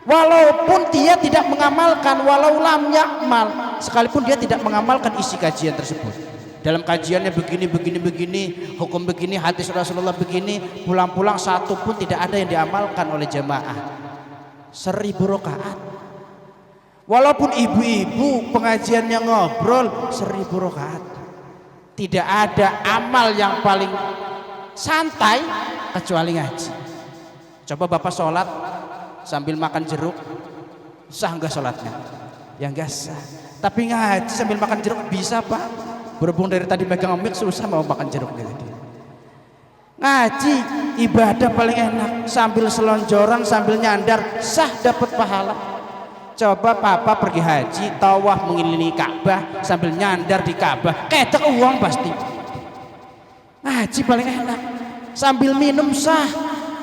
Walaupun dia tidak mengamalkan, walau lam yakmal, sekalipun dia tidak mengamalkan isi kajian tersebut. Dalam kajiannya begini, hukum begini, hadis Rasulullah begini, pulang-pulang satu pun tidak ada yang diamalkan oleh jamaah. 1000 rakaat. Walaupun ibu-ibu pengajiannya ngobrol 1000 rakaat. Tidak ada amal yang paling santai kecuali ngaji. Coba Bapak sholat sambil makan jeruk, sah nggak sholatnya? Ya nggak sah. Tapi ngaji sambil makan jeruk bisa Pak. Berhubung dari tadi megang mic susah mau makan jeruk gitu. Ngaji ibadah paling enak, sambil selonjoran sambil nyandar sah dapat pahala. Coba papa pergi haji tawaf mengelilingi Ka'bah sambil nyandar di Ka'bah ketek uang pasti. Ngaji paling enak, sambil minum sah.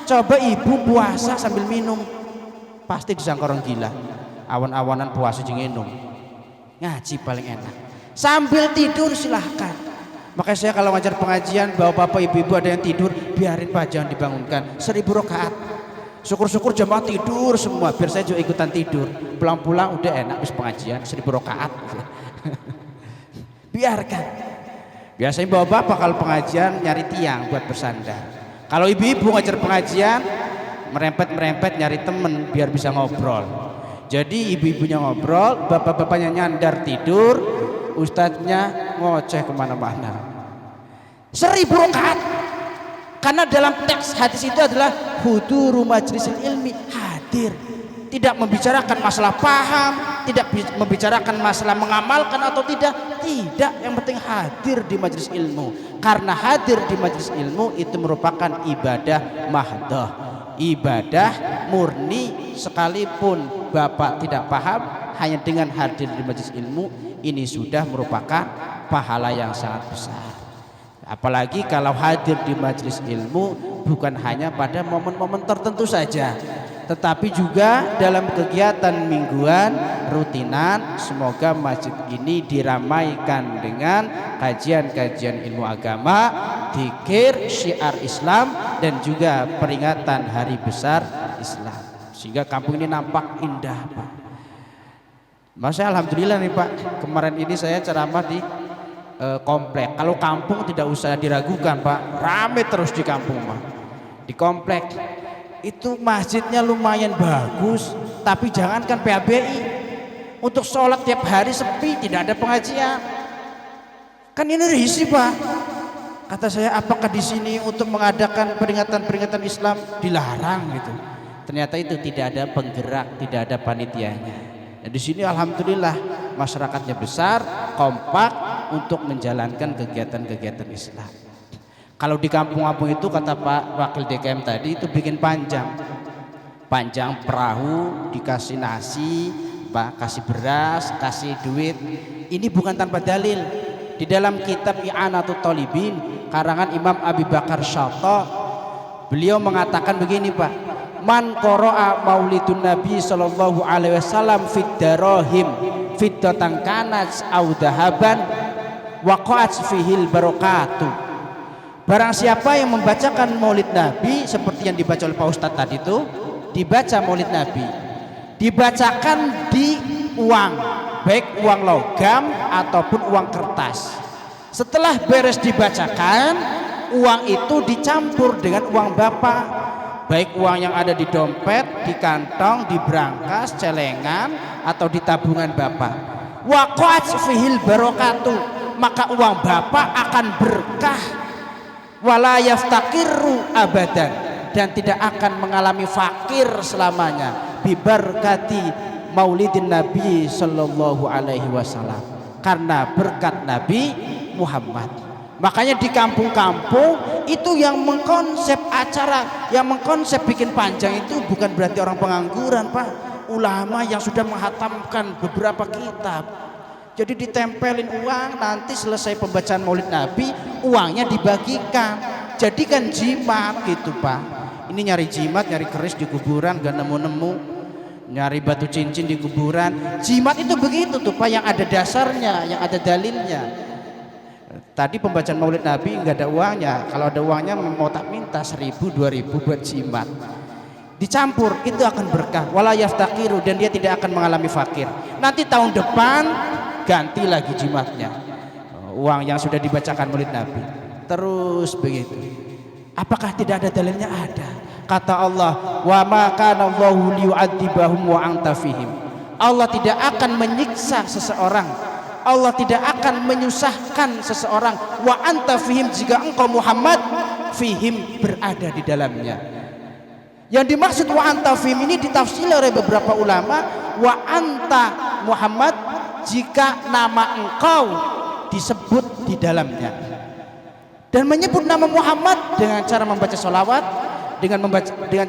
Coba ibu puasa sambil minum pasti disangka orang gila. Awan-awanan puasa jeung minum. Ngaji paling enak. Sambil tidur silahkan. Makanya saya kalau ngajar pengajian bapak-bapak ibu-ibu ada yang tidur biarin Pak, jangan dibangunkan. 1000 rakaat. Syukur-syukur jamaah tidur semua biar saya juga ikutan tidur. Pulang-pulang udah enak habis pengajian 1000 rakaat. Biarkan. Biasanya bapak-bapak kalau pengajian nyari tiang buat bersandar. Kalau ibu-ibu ngajar pengajian merempet-merempet nyari temen biar bisa ngobrol. Jadi ibu-ibunya ngobrol, bapak-bapaknya nyandar tidur, ustadznya ngoceh kemana-mana. 1000 rakaat. Karena dalam teks hadis itu adalah huduru majlisil ilmi, hadir. Tidak membicarakan masalah paham, tidak membicarakan masalah mengamalkan atau tidak. Yang penting hadir di majelis ilmu. Karena hadir di majelis ilmu itu merupakan ibadah mahdoh, ibadah murni. Sekalipun Bapak tidak paham, hanya dengan hadir di majelis ilmu ini sudah merupakan pahala yang sangat besar. Apalagi kalau hadir di majelis ilmu bukan hanya pada momen-momen tertentu saja, tetapi juga dalam kegiatan mingguan rutinan. Semoga masjid ini diramaikan dengan kajian-kajian ilmu agama, dzikir, syiar Islam, dan juga peringatan hari besar Islam, sehingga kampung ini nampak indah Pak. Masya alhamdulillah nih Pak, kemarin ini saya ceramah di komplek. Kalau kampung tidak usah diragukan Pak, rame terus di kampung Pak. Di komplek itu masjidnya lumayan bagus, tapi jangankan PABI, untuk sholat tiap hari sepi, tidak ada pengajian. Kan ini risih Pak. Kata saya, apakah di sini untuk mengadakan peringatan-peringatan Islam dilarang gitu? Ternyata itu tidak ada penggerak, tidak ada panitianya. Dan di sini alhamdulillah masyarakatnya besar, kompak untuk menjalankan kegiatan-kegiatan Islam. Kalau di kampung-kampung itu kata Pak Wakil DKM tadi itu bikin panjang perahu, dikasih nasi, Pak, kasih beras, kasih duit. Ini bukan tanpa dalil. Di dalam kitab I'anatut Thalibin karangan Imam Abi Bakar Syatta, beliau mengatakan begini Pak, man qara'a maulidun Nabi sallallahu alaihi wasallam fid darahim fiddatan kanat au dahaban waqa'at fihil barakatuh. Barang siapa yang membacakan maulid Nabi seperti yang dibaca oleh Pak Ustadz tadi itu, dibaca maulid Nabi, dibacakan di uang, baik uang logam ataupun uang kertas. Setelah beres dibacakan, uang itu dicampur dengan uang Bapak, baik uang yang ada di dompet, di kantong, di brankas, celengan, atau di tabungan Bapak. Waqa'at fihil barakatuh, maka uang Bapak akan berkah, wala yaftakiru abadan, dan tidak akan mengalami fakir selamanya, bibarkati maulidin Nabi sallallahu alaihi wasallam, karena berkat Nabi Muhammad. Makanya di kampung-kampung itu yang mengkonsep acara, yang mengkonsep bikin panjang itu bukan berarti orang pengangguran Pak, ulama yang sudah menghatamkan beberapa kitab. Jadi ditempelin uang, nanti selesai pembacaan maulid Nabi uangnya dibagikan, jadikan jimat gitu Pak. Ini nyari jimat, nyari keris di kuburan gak nemu-nemu, nyari batu cincin di kuburan. Jimat itu begitu tuh Pak, yang ada dasarnya, yang ada dalilnya. Tadi pembacaan maulid Nabi nggak ada uangnya, kalau ada uangnya mau tak minta 1000 2000 buat jimat. Dicampur itu akan berkah, wala yaftakiru, dan dia tidak akan mengalami fakir. Nanti tahun depan ganti lagi jimatnya, uang yang sudah dibacakan maulid Nabi, terus begitu. Apakah tidak ada dalilnya? Ada. Kata Allah, wa ma kana Allahu liyu'adzibahum wa anta fihim, Allah tidak akan menyiksa seseorang, Allah tidak akan menyusahkan seseorang. Wa anta fihim, jika engkau Muhammad fihim berada di dalamnya. Yang dimaksud wa anta fihim ini ditafsir oleh beberapa ulama, wa anta Muhammad jika nama engkau disebut di dalamnya. Dan menyebut nama Muhammad dengan cara membaca sholawat, dengan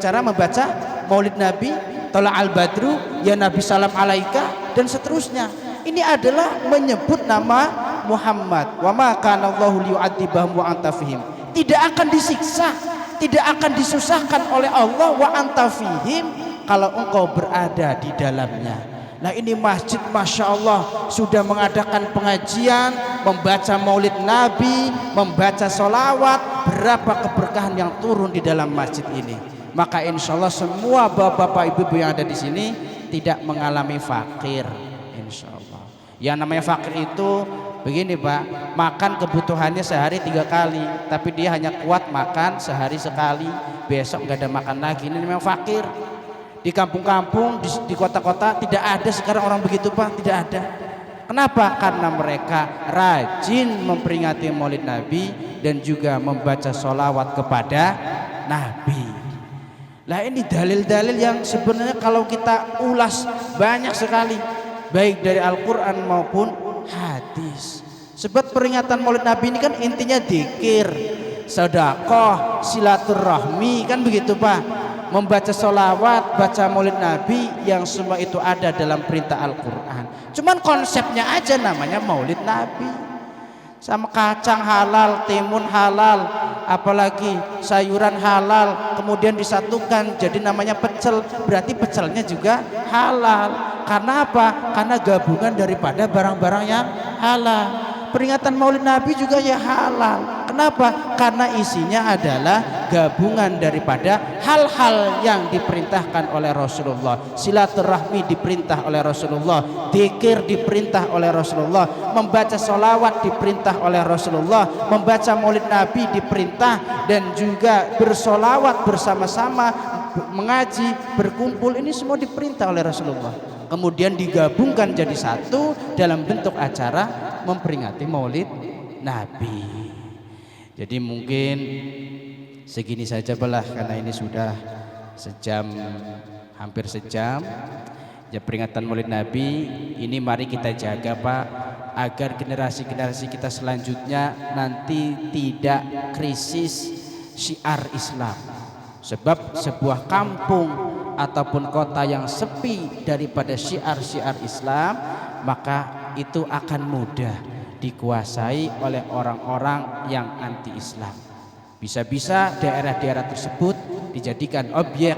cara membaca maulid Nabi, Tala al-Badru, ya Nabi salam alaika, dan seterusnya. Ini adalah menyebut nama Muhammad. Wa ma kana Allahu liyu'adzibahum wa anta fihim. Tidak akan disiksa, tidak akan disusahkan oleh Allah wa anta fihim, kalau engkau berada di dalamnya. Nah, ini masjid Masya Allah sudah mengadakan pengajian, membaca maulid Nabi, membaca sholawat. Berapa keberkahan yang turun di dalam masjid ini. Maka insya Allah semua bapak-bapak ibu-ibu yang ada di sini tidak mengalami fakir, insya Allah. Yang namanya fakir itu begini Pak, makan kebutuhannya sehari 3 kali, tapi dia hanya kuat makan sehari sekali, besok nggak ada makan lagi. Ini memang fakir. Di kampung-kampung, di kota-kota tidak ada sekarang orang begitu Pak, tidak ada. Kenapa? Karena mereka rajin memperingati maulid Nabi dan juga membaca sholawat kepada Nabi. Nah, ini dalil-dalil yang sebenarnya kalau kita ulas banyak sekali, baik dari Al-Quran maupun hadis. Sebab peringatan maulid Nabi ini kan intinya dzikir, sedekah, silaturahmi, kan begitu Pak. Membaca sholawat, baca maulid Nabi, yang semua itu ada dalam perintah Al-Quran. Cuman konsepnya aja namanya maulid Nabi. Sama kacang halal, timun halal, apalagi sayuran halal, kemudian disatukan jadi namanya pecel, berarti pecelnya juga halal. Karena apa? Karena gabungan daripada barang-barang yang halal. Peringatan maulid Nabi juga ya halal. Kenapa? Karena isinya adalah gabungan daripada hal-hal yang diperintahkan oleh Rasulullah. Silaturahmi diperintah oleh Rasulullah, dzikir diperintah oleh Rasulullah, membaca sholawat diperintah oleh Rasulullah, membaca maulid Nabi diperintah, dan juga bersolawat bersama-sama, mengaji, berkumpul, ini semua diperintah oleh Rasulullah. Kemudian digabungkan jadi satu dalam bentuk acara memperingati maulid Nabi. Jadi mungkin segini saja belah, karena ini sudah hampir sejam. Ya, peringatan maulid Nabi ini mari kita jaga Pak, agar generasi-generasi kita selanjutnya nanti tidak krisis syiar Islam. Sebab sebuah kampung ataupun kota yang sepi daripada syiar-syiar Islam, maka itu akan mudah dikuasai oleh orang-orang yang anti-Islam. Bisa-bisa daerah-daerah tersebut dijadikan objek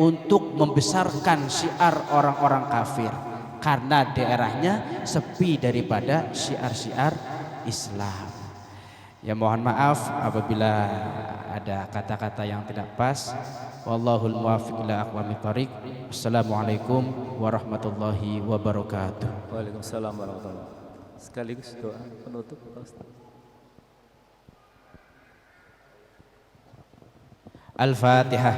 untuk membesarkan syiar orang-orang kafir, karena daerahnya sepi daripada syiar-syiar Islam. Ya, mohon maaf apabila ada kata-kata yang tidak pas. Wallahul muwaffiq ila aqwamit thoriq. Assalamualaikum warahmatullahi wabarakatuh. Waalaikumsalam warahmatullahi wabarakatuh. Sekaligus doa penutup Ustaz. Al-Fatihah.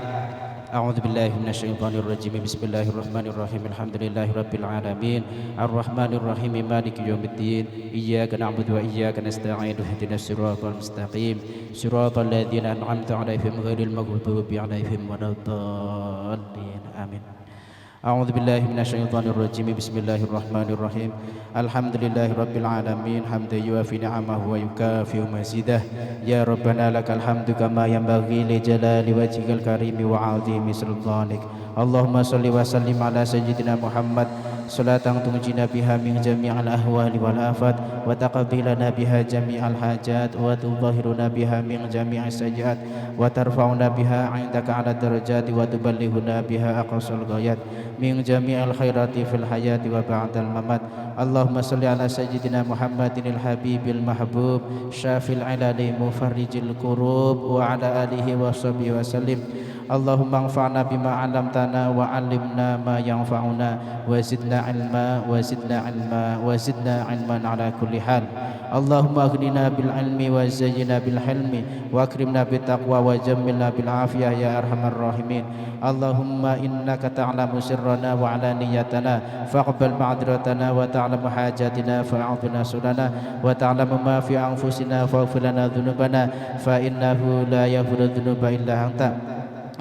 A'udzu billahi minasyaitonir rajim. Bismillahirrahmanirrahim. Alhamdulillahi rabbil alamin. Arrahmanir rahim. Maliki yaumiddin. Iyyaka na'budu wa iyyaka nasta'in. Ihdinas siratal mustaqim. Siratal ladzina an'amta 'alaihim ghairil maghdubi 'alaihim waladdallin. Amin. A'udzu billahi minasyaitonir rajim. Bismillahirrahmanirrahim. Alhamdulillahi rabbil alamin. Hamdan yuwafi ni'amahu wa yukafi'u mazidah. Ya Rabbana lakal hamdu kama yanbaghi li jalali wajhikal karimi wa 'azimi sultanik. Allahumma shalli wa sallim ala sayyidina Muhammad salatan tunjina biha min jami'il ahwali wal afat wa taqabbilana biha jami'al hajat wa tudhahiruna biha min jami'is sayyi'at wa tarfa'una biha 'indaka 'ala darajati wa tuballighuna biha aqsal ghayat min jami'il khairati fil hayati wa ba'dal mamat. Allahumma salli ala sayyidina Muhammadinil habibil mahbub syafil 'alali mufarrijil kurub wa ala alihi wa sahbihi wa sallim. Allahumma anfa'na bima 'allamtana wa 'allimna ma yanfa'una wa zidna 'ilma wa zidna 'ilma wa zidna 'ilman 'ala kulli hal. Allahumma aghnina bil 'ilmi wa zayyina bil hilmi wa akrimna bit taqwa wa jammilna bil 'afiyah ya arhamar rahimin. Allahumma innaka ta'lamu sirrana wa 'alaniyatana faqbal ma'dhiratana wa ta'lamu hajatina fa'afina sulana wa ta'lamu ma fi anfusina faghfir lana dhunubana fa innahu la yaghfiru dhunuba illa anta.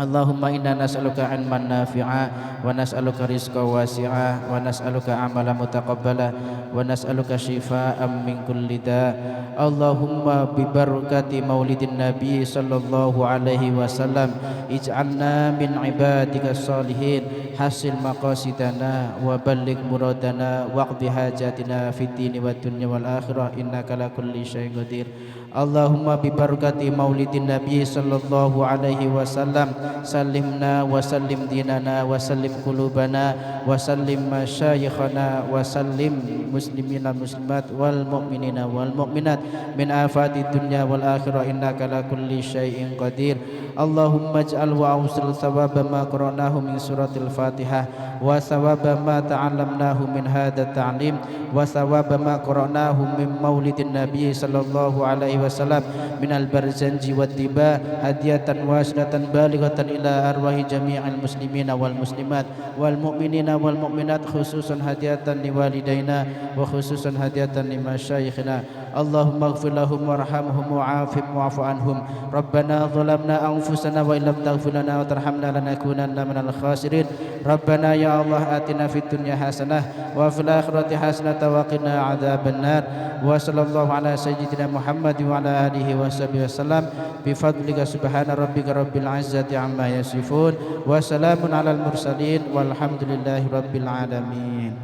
Allahumma inna nas'aluka 'ilman nafi'a wa nas'aluka rizqan wasi'a wa nas'aluka 'amalan mutaqabbala wa nas'aluka shifaa'an min kulli da'. Allahumma bi barakati maulidin nabi sallallahu alaihi wasallam ij'alna min ibadika salihin hasil maqasidana wa balligh muradana waqdi hajatina fid dini wad dunya wal akhirah innaka la kulli syai'in qadir. Allahumma bi barakati maulidin nabi sallallahu alaihi wasallam sallimna wa sallim dinana wa sallim qulubana wa sallim masyayikhana wa sallim muslimina muslimat wal mu'minina wal mu'minat min afati dunya wal akhirah innaka la kulli syai'in qadir. Allahumma ij'al wa awsil thawaba ma qara'nahu min suratil Fatihah wa thawaba ma ta'allamnahu min hadha ta'lim wa thawaba ma qara'nahu min maulidin nabi sallallahu alaihi wasallam min al-barzanji wad diba hadiyatan wasilatan balighatan ila arwahi jami'il muslimina wal muslimat wal mu'minina wal mu'minat khususan hadiyatan li walidaina wa khususan hadiyatan li masyayikhina. Allahumma ighfir lahum warhamhum wa'afihim wa'fu anhum. Rabbana zalamna anfusana wa illam taghfir lana wa tarhamna lanakunanna minal khasirin. Rabbana ya Allah atina fid dunya hasanah wa fil akhirati hasanah wa qina adzabannar. Wa sallallahu ala sayyidina Muhammad wa ala alihi wa sahbihi wasallam bi fadlika subhana rabbika rabbil izzati amma yasifun wa salamun alal mursalin walhamdulillahi rabbil alamin.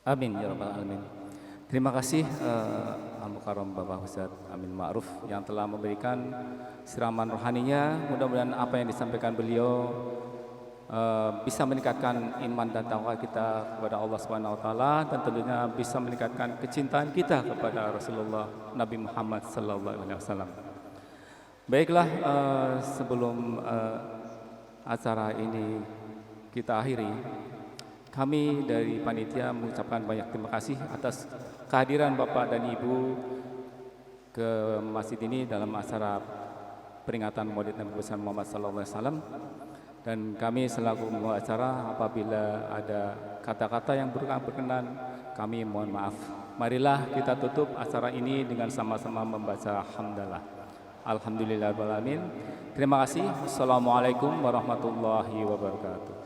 Amin ya rabbal alamin. Terima kasih Al-Mukarram Bapak Ustaz Amin Ma'ruf yang telah memberikan siraman rohaninya. Mudah-mudahan apa yang disampaikan beliau bisa meningkatkan iman dan takwa kita kepada Allah Subhanahu wa taala dan tentunya bisa meningkatkan kecintaan kita kepada Rasulullah Nabi Muhammad sallallahu alaihi wasallam. Baiklah, sebelum acara ini kita akhiri, kami dari panitia mengucapkan banyak terima kasih atas kehadiran Bapak dan Ibu ke masjid ini dalam acara peringatan Maulid Nabi besar Muhammad sallallahu alaihi wasallam. Dan kami selaku pembawa acara apabila ada kata-kata yang berkenan, kami mohon maaf. Marilah kita tutup acara ini dengan sama-sama membaca hamdalah. Alhamdulillahirabbil alamin. Terima kasih. Assalamualaikum warahmatullahi wabarakatuh.